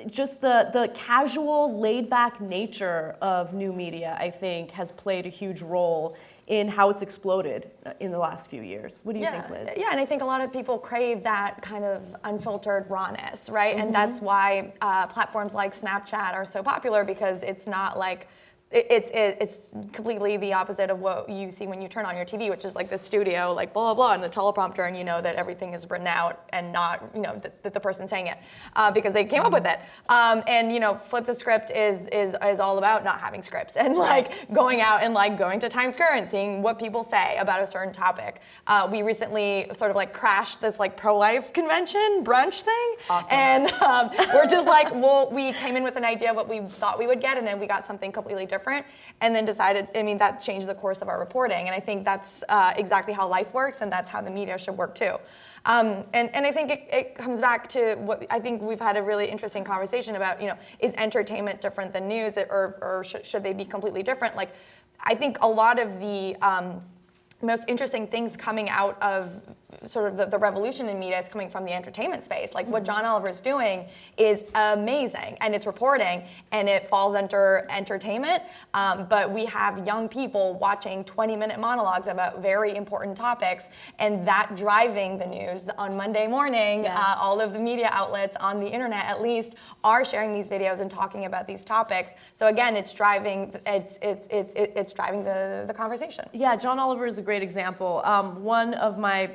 S4: just the casual, laid-back nature of new media, I think, has played a huge role in how it's exploded in the last few years. What do you think, Liz?
S9: Yeah, and I think a lot of people crave that kind of unfiltered rawness, right? And that's why platforms like Snapchat are so popular, because it's not like, it's completely the opposite of what you see when you turn on your TV, which is like the studio, like blah, blah, blah, and the teleprompter, and you know that everything is written out and not, that the person saying it, because they came up with it. And Flip the Script is all about not having scripts and like going out and like going to Times Square and seeing what people say about a certain topic. We recently sort of like crashed this like pro-life convention brunch thing.
S4: Awesome.
S9: And we're just like, we came in with an idea of what we thought we would get, and then we got something completely different. And then decided, that changed the course of our reporting. And I think that's exactly how life works, and that's how the media should work too. And I think it comes back to what I think we've had a really interesting conversation about, is entertainment different than news, or should they be completely different? Like, I think a lot of the most interesting things coming out of sort of the revolution in media is coming from the entertainment space. Like what John Oliver's doing is amazing, and it's reporting, and it falls under entertainment, but we have young people watching 20-minute monologues about very important topics, and that driving the news. On Monday morning,
S4: Yes.
S9: All of the media outlets on the internet at least are sharing these videos and talking about these topics. So again, it's driving driving the conversation.
S4: Yeah, John Oliver is a great example. One of my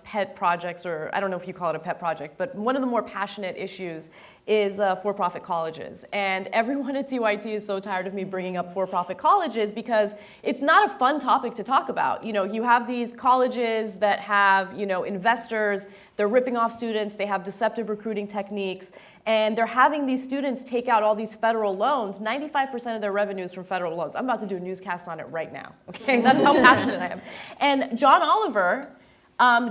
S4: pet projects, or I don't know if you call it a pet project, but one of the more passionate issues is for-profit colleges. And everyone at TYT is so tired of me bringing up for-profit colleges, because it's not a fun topic to talk about. You have these colleges that have, investors, they're ripping off students, they have deceptive recruiting techniques, and they're having these students take out all these federal loans. 95% of their revenue is from federal loans. I'm about to do a newscast on it right now, okay? That's how passionate I am. And John Oliver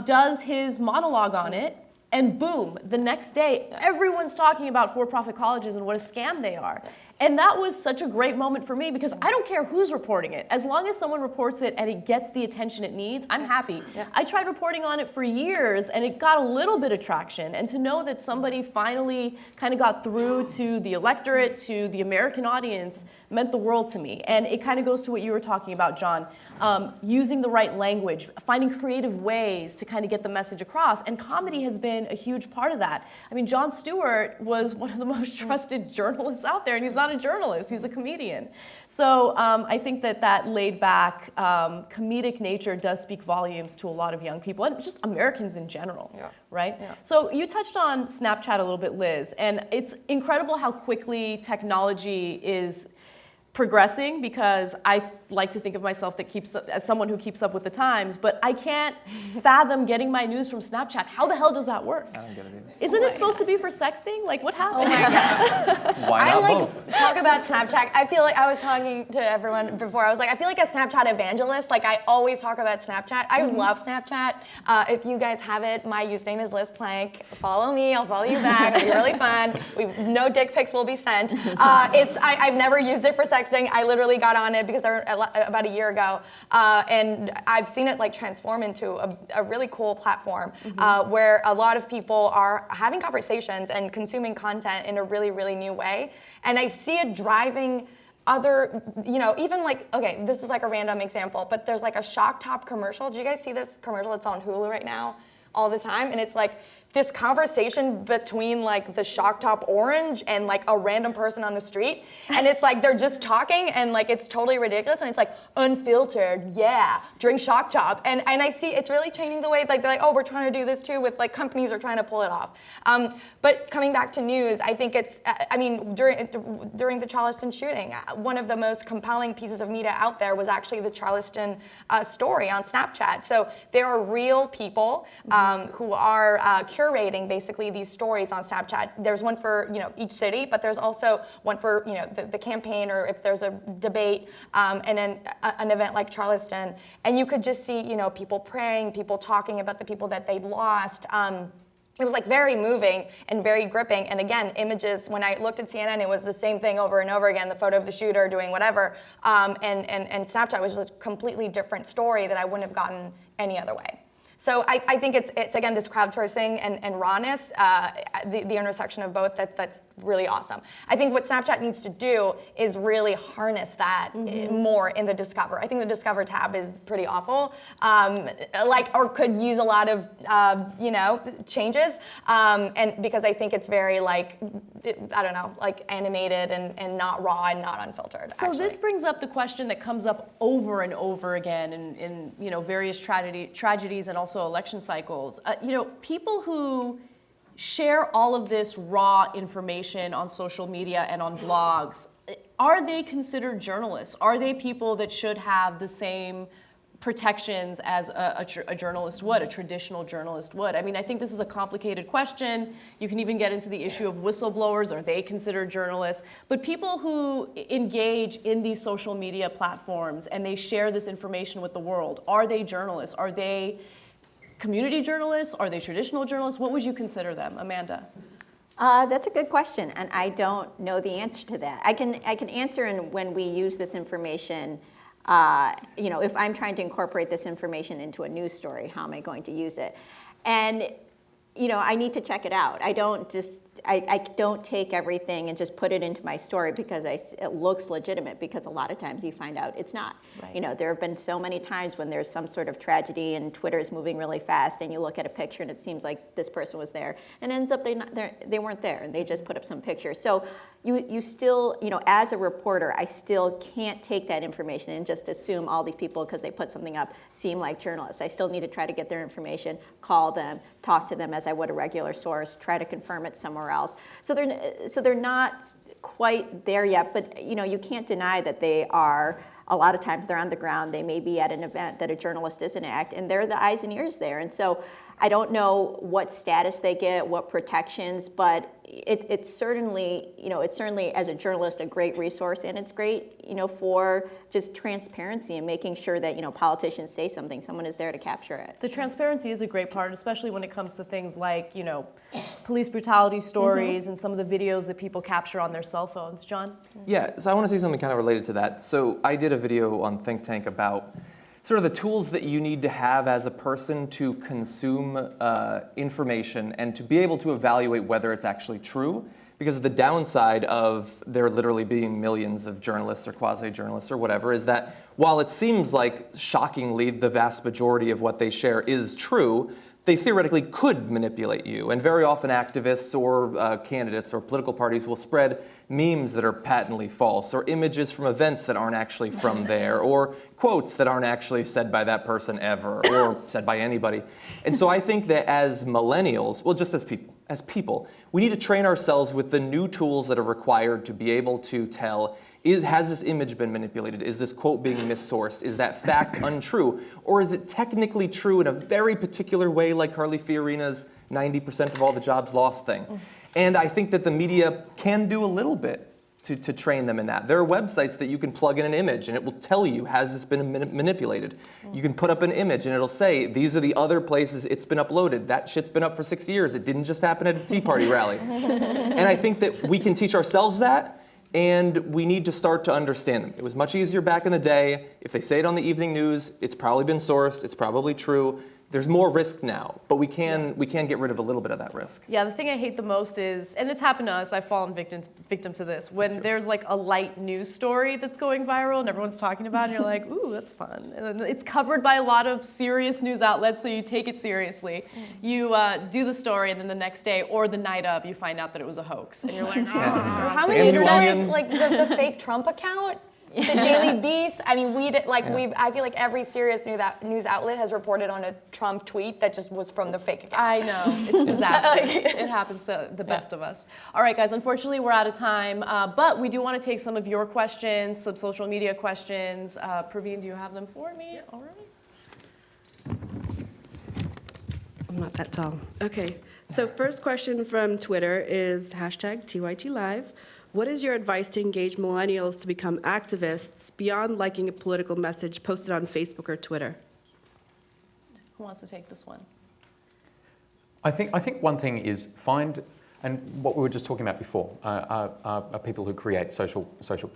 S4: does his monologue on it, and boom, the next day, everyone's talking about for-profit colleges and what a scam they are. And that was such a great moment for me, because I don't care who's reporting it. As long as someone reports it and it gets the attention it needs, I'm happy. Yeah. I tried reporting on it for years, and it got a little bit of traction. And to know that somebody finally kind of got through to the electorate, to the American audience, meant the world to me. And it kind of goes to what you were talking about, John, using the right language, finding creative ways to kind of get the message across. And comedy has been a huge part of that. I mean, Jon Stewart was one of the most trusted journalists out there, and he's not a journalist, he's a comedian. So I think that laid-back, comedic nature does speak volumes to a lot of young people, and just Americans in general, right? Yeah. So you touched on Snapchat a little bit, Liz, and it's incredible how quickly technology is progressing, because I like to think of myself as someone who keeps up with the times, but I can't fathom getting my news from Snapchat. How the hell does that work?
S5: I don't get it either.
S4: Isn't it supposed to be for sexting? Like, what happened?
S9: Oh my God.
S5: Why not both?
S9: Talk about Snapchat. I feel like I was talking to everyone before. I was like, I feel like a Snapchat evangelist. Like, I always talk about Snapchat. I love Snapchat. If you guys have it, my username is Liz Plank. Follow me. I'll follow you back. It'll be really fun. No dick pics will be sent. I've never used it for sexting. I literally got on it because about a year ago, and I've seen it like transform into a really cool platform where a lot of people are having conversations and consuming content in a really, really new way. And I see it driving other, even like, okay, this is like a random example, but there's like a Shock Top commercial. Do you guys see this commercial? It's on Hulu right now all the time, and it's like this conversation between like the Shock Top Orange and like a random person on the street, and it's like they're just talking, and like it's totally ridiculous, and it's like unfiltered, yeah, drink Shock Top, and I see it's really changing the way, like they're like, oh, we're trying to do this too, with like companies are trying to pull it off. But coming back to news, I think it's, during the Charleston shooting, one of the most compelling pieces of media out there was actually the Charleston story on Snapchat. So there are real people who are curating basically these stories on Snapchat. There's one for each city, but there's also one for the campaign, or if there's a debate, and then an event like Charleston, and you could just see people praying, people talking about the people that they'd lost. It was like very moving and very gripping. And again, images, when I looked at CNN, it was the same thing over and over again, the photo of the shooter doing whatever. And Snapchat was a completely different story that I wouldn't have gotten any other way. So I think it's again, this crowdsourcing and rawness, the intersection of both, that's really awesome. I think what Snapchat needs to do is really harness that more in the Discover. I think the Discover tab is pretty awful, or could use a lot of, changes, and because I think it's very animated and not raw and not unfiltered.
S4: So
S9: actually.
S4: this brings up the question that comes up over and over again in various tragedies and also election cycles. People who share all of this raw information on social media and on blogs, are they considered journalists? Are they people that should have the same protections as a journalist would, a traditional journalist would? I mean, I think this is a complicated question. You can even get into the issue of whistleblowers. Are they considered journalists? But people who engage in these social media platforms and they share this information with the world, are they journalists? Are they community journalists? Are they traditional journalists? What would you consider them, Amanda?
S8: That's a good question, and I don't know the answer to that. I can answer when we use this information. If I'm trying to incorporate this information into a news story, how am I going to use it? And I need to check it out. I don't take everything and just put it into my story because it looks legitimate, because a lot of times you find out it's not. Right. There have been so many times when there's some sort of tragedy and Twitter is moving really fast and you look at a picture and it seems like this person was there, and it ends up they weren't there and they just put up some pictures. So you still, as a reporter, I still can't take that information and just assume all these people, because they put something up, seem like journalists. I still need to try to get their information, call them, talk to them as I would a regular source, try to confirm it somewhere else. So they're not quite there yet, but you can't deny that they are. A lot of times they're on the ground. They may be at an event that a journalist isn't at, and they're the eyes and ears there. And so I don't know what status they get, what protections, but it's certainly, as a journalist, a great resource, and it's great, for just transparency and making sure that, politicians say something, someone is there to capture it.
S4: The transparency is a great part, especially when it comes to things like, police brutality stories and some of the videos that people capture on their cell phones. John?
S5: Yeah, so I want to say something kind of related to that. So I did a video on Think Tank about sort of the tools that you need to have as a person to consume information and to be able to evaluate whether it's actually true. Because the downside of there literally being millions of journalists or quasi-journalists or whatever is that while it seems like shockingly the vast majority of what they share is true, they theoretically could manipulate you. And very often activists or candidates or political parties will spread memes that are patently false, or images from events that aren't actually from there, or quotes that aren't actually said by that person ever, or said by anybody. And so I think that as millennials, well, just as people, we need to train ourselves with the new tools that are required to be able to tell, has this image been manipulated? Is this quote being missourced? Is that fact untrue? Or is it technically true in a very particular way, like Carly Fiorina's 90% of all the jobs lost thing? And I think that the media can do a little bit to train them in that. There are websites that you can plug in an image and it will tell you, has this been manipulated? You can put up an image and it'll say, these are the other places it's been uploaded. That shit's been up for 6 years. It didn't just happen at a Tea Party rally. And I think that we can teach ourselves that, and we need to start to understand them. It was much easier back in the day. If they say it on the evening news, it's probably been sourced, it's probably true. there's more risk now, but we can get rid of a little bit of that risk.
S4: Yeah, the thing I hate the most is, and it's happened to us, I've fallen victim to this, when there's like a light news story that's going viral and everyone's talking about it, and you're like, ooh, that's fun. And then it's covered by a lot of serious news outlets, so you take it seriously. You do the story, and then the next day or the night of, you find out that it was a hox. And you're like,
S9: Or how many internet is like the fake Trump account? The Daily Beast. I mean, I feel like every serious news outlet has reported on a Trump tweet that just was from the fake account.
S4: I know, it's disastrous. It happens to the best of us. All right, guys, unfortunately, we're out of time, but we do want to take some of your questions, some social media questions. Praveen, do you have them for me already?
S11: I'm not that tall. Okay, so first question from Twitter is #TYTLive. What is your advice to engage millennials to become activists beyond liking a political message posted on Facebook or Twitter?
S4: Who wants to take this one?
S7: I think one thing is find, and what we were just talking about before, are people who create social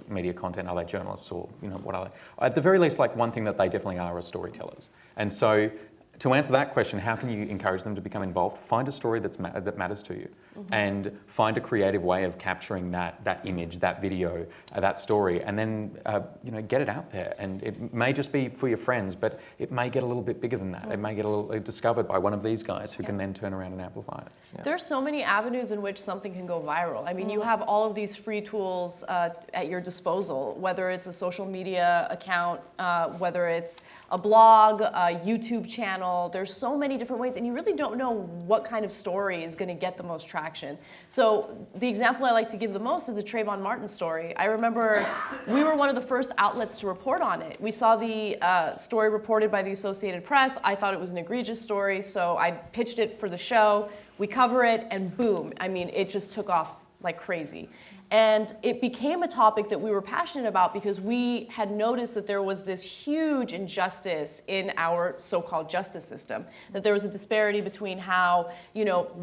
S7: media content, are they journalists or what are they? At the very least, like one thing that they definitely are storytellers. And so to answer that question, how can you encourage them to become involved? Find a story that matters to you, and find a creative way of capturing that image, that video, that story, and then get it out there. And it may just be for your friends, but it may get a little bit bigger than that. It may get a little discovered by one of these guys who can then turn around and amplify it. Yeah.
S4: There's so many avenues in which something can go viral. I mean, you have all of these free tools at your disposal, whether it's a social media account, whether it's a blog, a YouTube channel. There's so many different ways, and you really don't know what kind of story is going to get the most traction. So the example I like to give the most is the Trayvon Martin story. I remember we were one of the first outlets to report on it. We saw the story reported by the Associated Press. I thought it was an egregious story, so I pitched it for the show. We cover it, and boom, I mean, it just took off like crazy. And it became a topic that we were passionate about because we had noticed that there was this huge injustice in our so-called justice system, that there was a disparity between how,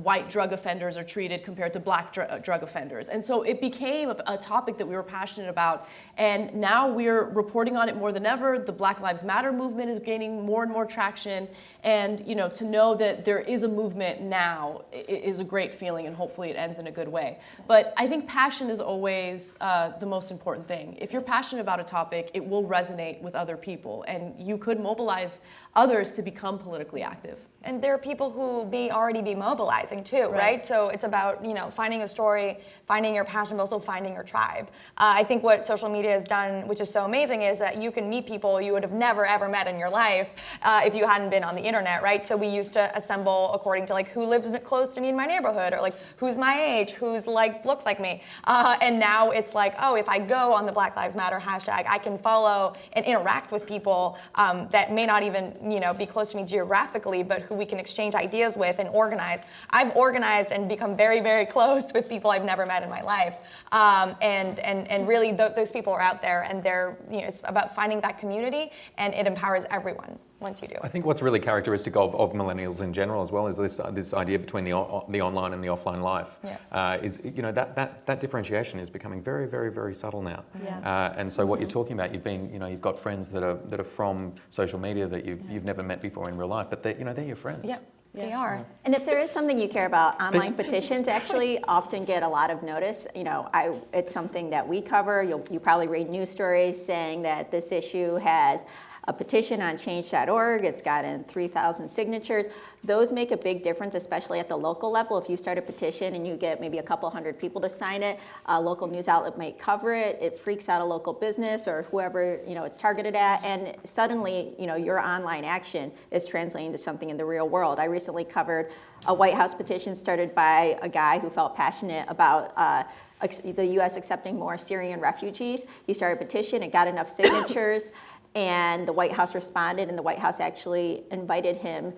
S4: white drug offenders are treated compared to black drug offenders. And so it became a topic that we were passionate about. And now we're reporting on it more than ever. The Black Lives Matter movement is gaining more and more traction. And to know that there is a movement now is a great feeling, and hopefully it ends in a good way. But I think passion is always the most important thing. If you're passionate about a topic, it will resonate with other people, and you could mobilize others to become politically active.
S9: And there are people who may already be mobilizing too, right? So it's about finding a story, finding your passion, but also finding your tribe. I think what social media has done, which is so amazing, is that you can meet people you would have never ever met in your life if you hadn't been on the internet, right? So we used to assemble according to who lives close to me in my neighborhood, or who's my age, who's looks like me. And now it's if I go on the Black Lives Matter hashtag, I can follow and interact with people that may not even be close to me geographically, but who we can exchange ideas with and organize. I've organized and become very, very close with people I've never met in my life. And really those people are out there, and they're, it's about finding that community, and it empowers everyone once you do.
S7: I think what's really characteristic of millennials in general as well is this idea between the online and the offline life. Is that differentiation is becoming very, very, very subtle now. And so what you're talking about, you've got friends that are from social media that you've never met before in real life, but they're your friends.
S9: Yeah. They are.
S8: And if there is something you care about, online petitions actually often get a lot of notice. It's something that we cover. You probably read news stories saying that this issue has a petition on change.org. It's gotten 3,000 signatures. Those make a big difference, especially at the local level. If you start a petition and you get maybe a couple hundred people to sign it, a local news outlet might cover it. It freaks out a local business or whoever it's targeted at, and suddenly your online action is translating to something in the real world. I recently covered a White House petition started by a guy who felt passionate about the U.S. accepting more Syrian refugees. He started a petition. It got enough signatures. And the White House responded, and the White House actually invited him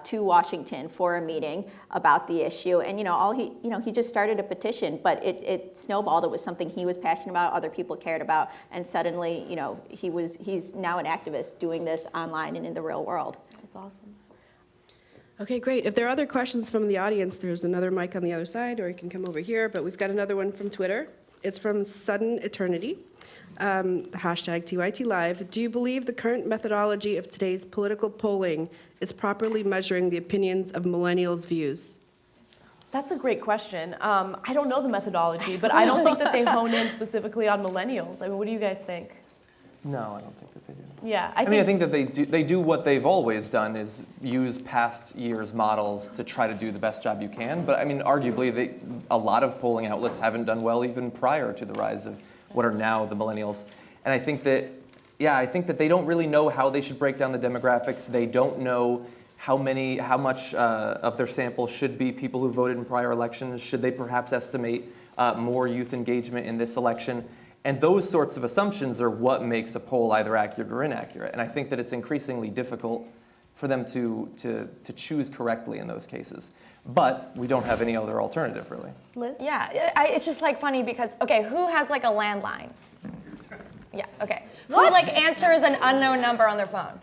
S8: to Washington for a meeting about the issue. And he just started a petition, but it snowballed. It was something he was passionate about, other people cared about, and suddenly, he's now an activist doing this online and in the real world.
S4: That's awesome.
S11: Okay, great. If there are other questions from the audience, there's another mic on the other side, or you can come over here. But we've got another one from Twitter. It's from Sudden Eternity. hashtag TYT Live, do you believe the current methodology of today's political polling is properly measuring the opinions of millennials' views?
S4: That's a great question. I don't know the methodology, but I don't think that they hone in specifically on millennials. I mean, what do you guys think?
S5: No, I don't think that they do.
S4: Yeah,
S5: I think that they do what they've always done, is use past years' models to try to do the best job you can. But I mean, arguably, a lot of polling outlets haven't done well even prior to the rise of what are now the millennials. And I think that they don't really know how they should break down the demographics. They don't know how much of their sample should be people who voted in prior elections. Should they perhaps estimate more youth engagement in this election? And those sorts of assumptions are what makes a poll either accurate or inaccurate. And I think that it's increasingly difficult for them to choose correctly in those cases. But we don't have any other alternative, really.
S4: Liz?
S9: Yeah, it's just like funny because, okay, who has like a landline? Yeah, okay.
S4: What?
S9: Who like answers an unknown number on their phone?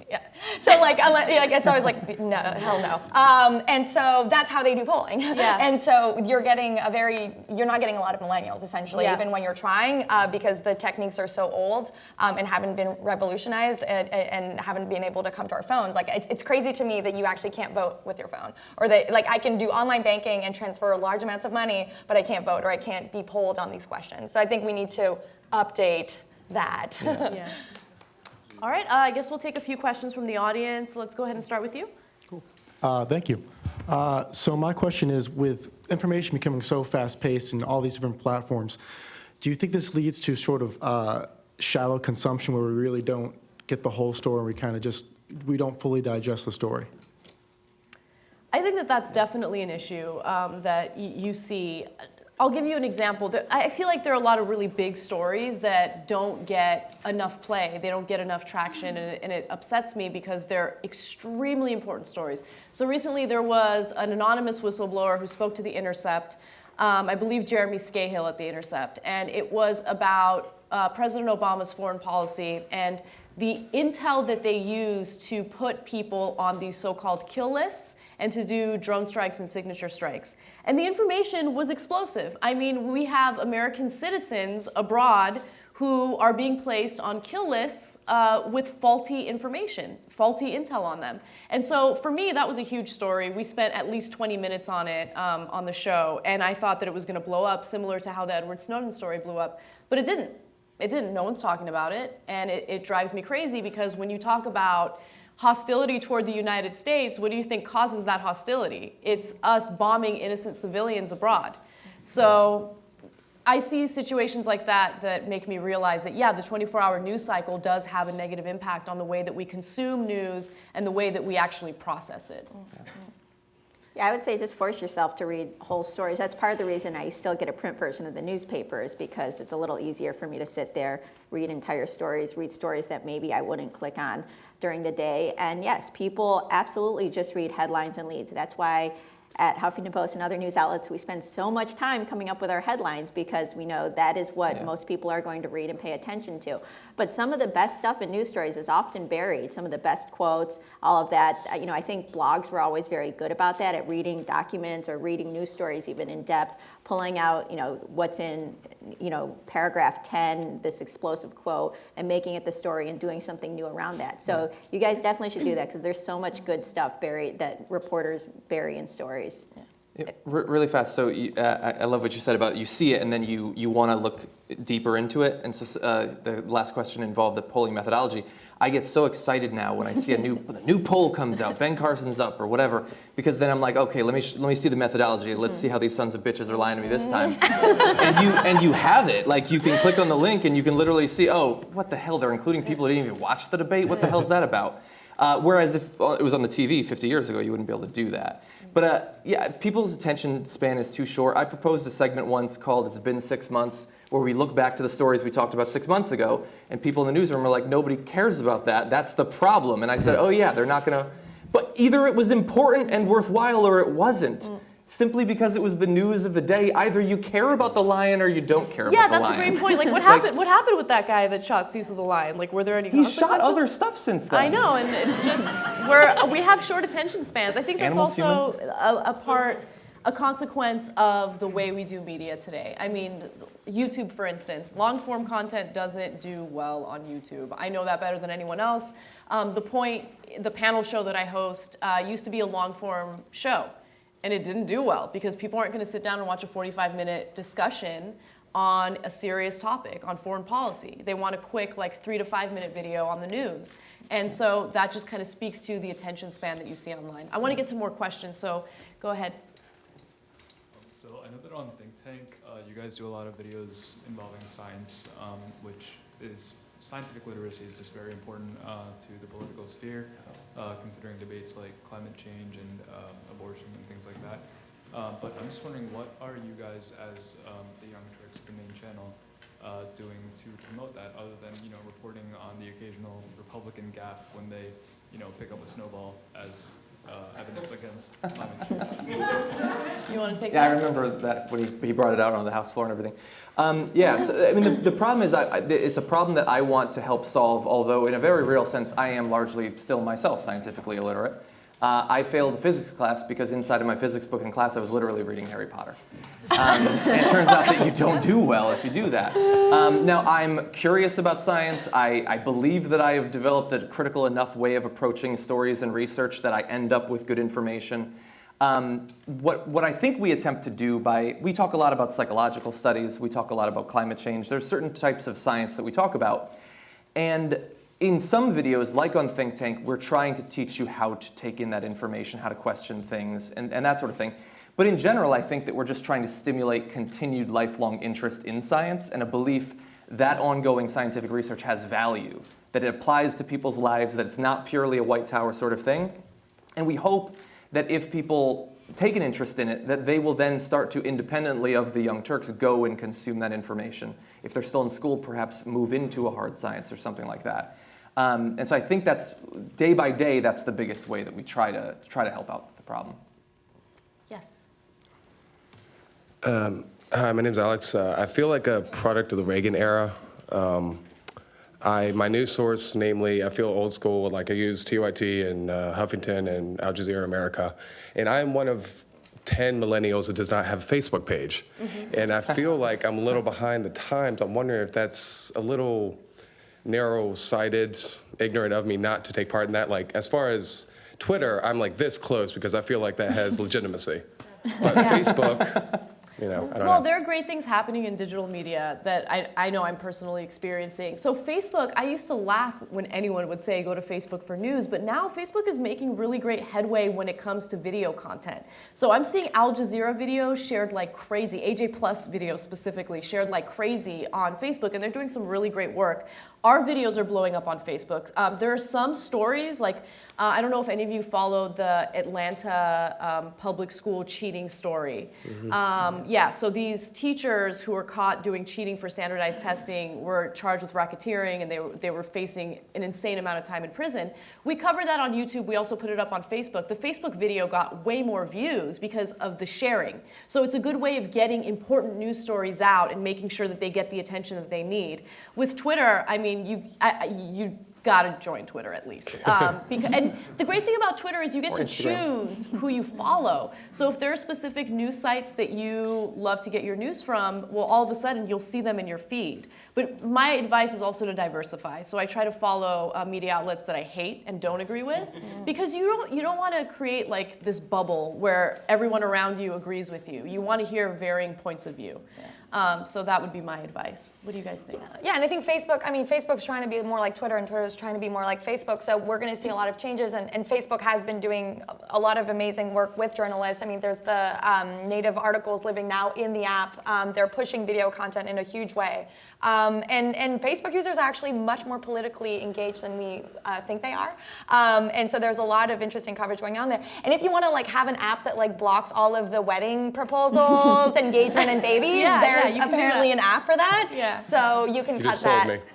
S9: Yeah. So like it's always like, no, hell no. And so that's how they do polling.
S4: Yeah.
S9: And so you're not getting a lot of millennials essentially,
S4: Yeah.
S9: even when you're trying, because the techniques are so old and haven't been revolutionized and haven't been able to come to our phones. Like it's crazy to me that you actually can't vote with your phone, or that like I can do online banking and transfer large amounts of money, but I can't vote or I can't be polled on these questions. So I think we need to update that.
S4: Yeah. All right, I guess we'll take a few questions from the audience. Let's go ahead and start with you.
S12: Thank you. So my question is, with information becoming so fast-paced in all these different platforms, do you think this leads to sort of shallow consumption where we really don't get the whole story, we kind of we don't fully digest the story?
S4: I think that that's definitely an issue that you see. I'll give you an example. I feel like there are a lot of really big stories that don't get enough play. They don't get enough traction, and it upsets me because they're extremely important stories. So recently there was an anonymous whistleblower who spoke to The Intercept, I believe Jeremy Scahill at The Intercept, and it was about President Obama's foreign policy and the intel that they use to put people on these so-called kill lists and to do drone strikes and signature strikes. And the information was explosive. I mean, we have American citizens abroad who are being placed on kill lists with faulty information, faulty intel on them. And so for me, that was a huge story. We spent at least 20 minutes on it on the show, and I thought that it was gonna blow up, similar to how the Edward Snowden story blew up, but it didn't. It didn't, no one's talking about it, and it drives me crazy because when you talk about hostility toward the United States, what do you think causes that hostility? It's us bombing innocent civilians abroad. So I see situations like that that make me realize that, yeah, the 24-hour news cycle does have a negative impact on the way that we consume news and the way that we actually process it.
S8: Yeah, I would say just force yourself to read whole stories. That's part of the reason I still get a print version of the newspaper, is because it's a little easier for me to sit there, read entire stories, read stories that maybe I wouldn't click on during the day. And yes, people absolutely just read headlines and leads. That's why at Huffington Post and other news outlets, we spend so much time coming up with our headlines, because we know that is what most people are going to read and pay attention to. But some of the best stuff in news stories is often buried. Some of the best quotes, all of that. You know, I think blogs were always very good about that, at reading documents or reading news stories even in depth, pulling out, you know, what's in, you know, paragraph 10, this explosive quote, and making it the story and doing something new around that. So you guys definitely should do that, because there's so much good stuff buried that reporters bury in stories.
S5: Yeah, really fast. So I love what you said about you see it and then you want to look deeper into it. And so the last question involved the polling methodology. I get so excited now when I see a new poll comes out, Ben Carson's up or whatever, because then I'm like, okay, let me see the methodology. Let's see how these sons of bitches are lying to me this time. and you have it. Like, you can click on the link and you can literally see, oh, what the hell? They're including people who didn't even watch the debate. What the hell is that about? Whereas if it was on the TV 50 years ago, you wouldn't be able to do that. But yeah, people's attention span is too short. I proposed a segment once called It's Been 6 Months, where we look back to the stories we talked about 6 months ago, and people in the newsroom are like, nobody cares about that. That's the problem. And I said, oh yeah, they're not going to. But either it was important and worthwhile or it wasn't. Simply because it was the news of the day. Either you care about the lion or you don't care about the lion.
S4: Yeah, that's a great point. Like, what happened? What happened with that guy that shot Cecil the lion? Like, were there any
S5: He's
S4: consequences?
S5: shot other stuff since then.
S4: I know, and it's just we have short attention spans. I think that's
S5: Animals,
S4: also a part a consequence of the way we do media today. I mean, YouTube, for instance, long form content doesn't do well on YouTube. I know that better than anyone else. The panel show that I host used to be a long form show, and it didn't do well because people aren't going to sit down and watch a 45-minute discussion on a serious topic, on foreign policy. They want a quick, like 3 to 5 minute video on the news. And so that just kind of speaks to the attention span that you see online. I want to get to more questions, so go ahead.
S13: So I know that on Think Tank, you guys do a lot of videos involving science, which is scientific literacy is just very important to the political sphere, considering debates like climate change and abortion and things like that. But I'm just wondering, what are you guys, as the Young Turks, the main channel, doing to promote that, other than reporting on the occasional Republican gaffe when they pick up a snowball as evidence against climate change?
S4: You want to take that?
S5: Yeah, I remember that when he brought it out on the House floor and everything. Yeah, so, I mean, the problem is it's a problem that I want to help solve, although in a very real sense, I am largely still myself scientifically illiterate. I failed physics class because inside of my physics book in class, I was literally reading Harry Potter. And it turns out that you don't do well if you do that. Now, I'm curious about science. I believe that I have developed a critical enough way of approaching stories and research that I end up with good information. What I think we attempt to do we talk a lot about psychological studies, we talk a lot about climate change. There's certain types of science that we talk about. And in some videos, like on Think Tank, we're trying to teach you how to take in that information, how to question things, and that sort of thing. But in general, I think that we're just trying to stimulate continued lifelong interest in science and a belief that ongoing scientific research has value, that it applies to people's lives, that it's not purely a white tower sort of thing. And we hope that if people take an interest in it, that they will then start to, independently of the Young Turks, go and consume that information. If they're still in school, perhaps move into a hard science or something like that. And so I think that's, day by day, that's the biggest way that we try to help out with the problem.
S4: Yes.
S14: Hi, my name's Alex. I feel like a product of the Reagan era. My news source, namely, I feel old school. Like I use TYT and Huffington and Al Jazeera America, and I'm one of 10 millennials that does not have a Facebook page. Mm-hmm. And I feel like I'm a little behind the times. I'm wondering if that's a little narrow-sighted, ignorant of me not to take part in that. Like, as far as Twitter, I'm like this close because I feel like that has legitimacy. But Facebook, I don't know.
S4: Well, there are great things happening in digital media that I know I'm personally experiencing. So Facebook, I used to laugh when anyone would say go to Facebook for news, but now Facebook is making really great headway when it comes to video content. So I'm seeing Al Jazeera videos shared like crazy, AJ Plus videos specifically shared like crazy on Facebook, and they're doing some really great work. Our videos are blowing up on Facebook. There are some stories, like, I don't know if any of you followed the Atlanta public school cheating story. Mm-hmm. Yeah, so these teachers who were caught doing cheating for standardized testing were charged with racketeering, and they were facing an insane amount of time in prison. We covered that on YouTube. We also put it up on Facebook. The Facebook video got way more views because of the sharing. So it's a good way of getting important news stories out and making sure that they get the attention that they need. With Twitter, I mean, you gotta join Twitter at least. And the great thing about Twitter is you get to choose who you follow. So if there are specific news sites that you love to get your news from, well, all of a sudden you'll see them in your feed. But my advice is also to diversify. So I try to follow media outlets that I hate and don't agree with, because you don't want to create like this bubble where everyone around you agrees with you. You want to hear varying points of view. So that would be my advice. What do you guys think?
S9: Yeah, and I think Facebook's trying to be more like Twitter, and Twitter's trying to be more like Facebook. So we're going to see a lot of changes, and Facebook has been doing a lot of amazing work with journalists. I mean, there's the native articles living now in the app. They're pushing video content in a huge way. And Facebook users are actually much more politically engaged than we think they are. And so there's a lot of interesting coverage going on there. And if you want to like have an app that like blocks all of the wedding proposals, engagement, and babies, there's apparently an app for that. Yeah. So you can cut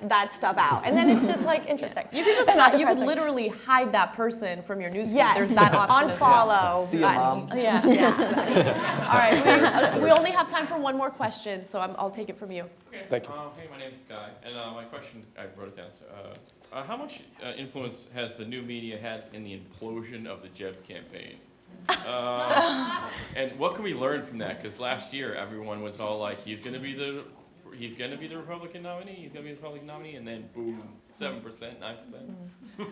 S9: that stuff out. And then it's just like interesting.
S4: You can just you can literally hide that person from your newsfeed.
S9: Yes.
S4: There's that option.
S9: Unfollow.
S5: See ya, Mom.
S4: Yeah. All right. We only have time for one more question, so I'll take it from you.
S15: Okay.
S14: Thank you.
S15: Hey, my name's Guy, and my question, I wrote it down. So, how much influence has the new media had in the implosion of the Jeb campaign? And what can we learn from that? Because last year everyone was all like, he's gonna be the Republican nominee. And then boom, 7%, 9%.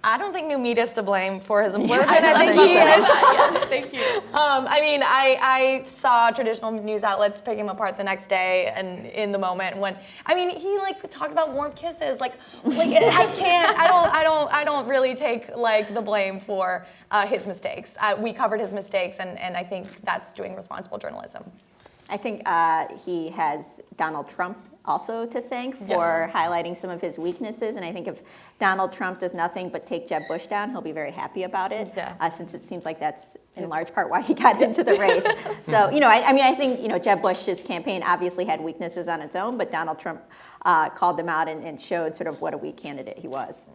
S9: I don't think New Media's to blame for his implosion. I think he is.
S4: Yes, thank you.
S9: I mean, I saw traditional news outlets pick him apart the next day and in the moment when, I mean, he like talked about warm kisses. Like I don't really take like the blame for his mistakes. We covered his mistakes, and I think that's doing responsible journalism.
S8: I think he has Donald Trump also to thank for highlighting some of his weaknesses. And I think if Donald Trump does nothing but take Jeb Bush down, he'll be very happy about it, since it seems like that's in large part why he got into the race. So, I think, Jeb Bush's campaign obviously had weaknesses on its own, but Donald Trump called them out and showed sort of what a weak candidate he was.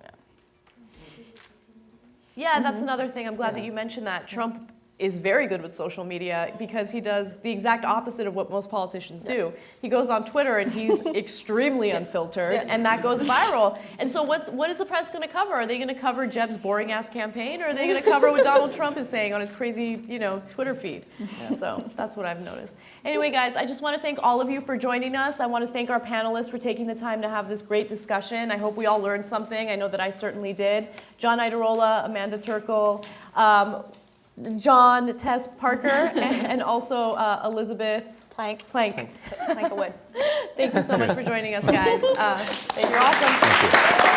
S4: Yeah, that's another thing. I'm glad that you mentioned that. Trump is very good with social media because he does the exact opposite of what most politicians do. He goes on Twitter and he's extremely unfiltered, and that goes viral. And so what is the press going to cover? Are they going to cover Jeb's boring ass campaign, or are they going to cover what Donald Trump is saying on his crazy, Twitter feed? So that's what I've noticed. Anyway, guys, I just want to thank all of you for joining us. I want to thank our panelists for taking the time to have this great discussion. I hope we all learned something. I know that I certainly did. John Idarola, Amanda Turkle, John Tass-Parker, and also Elizabeth Plank of Wood. Thank you so much for joining us, guys. You're awesome.
S1: Thank you.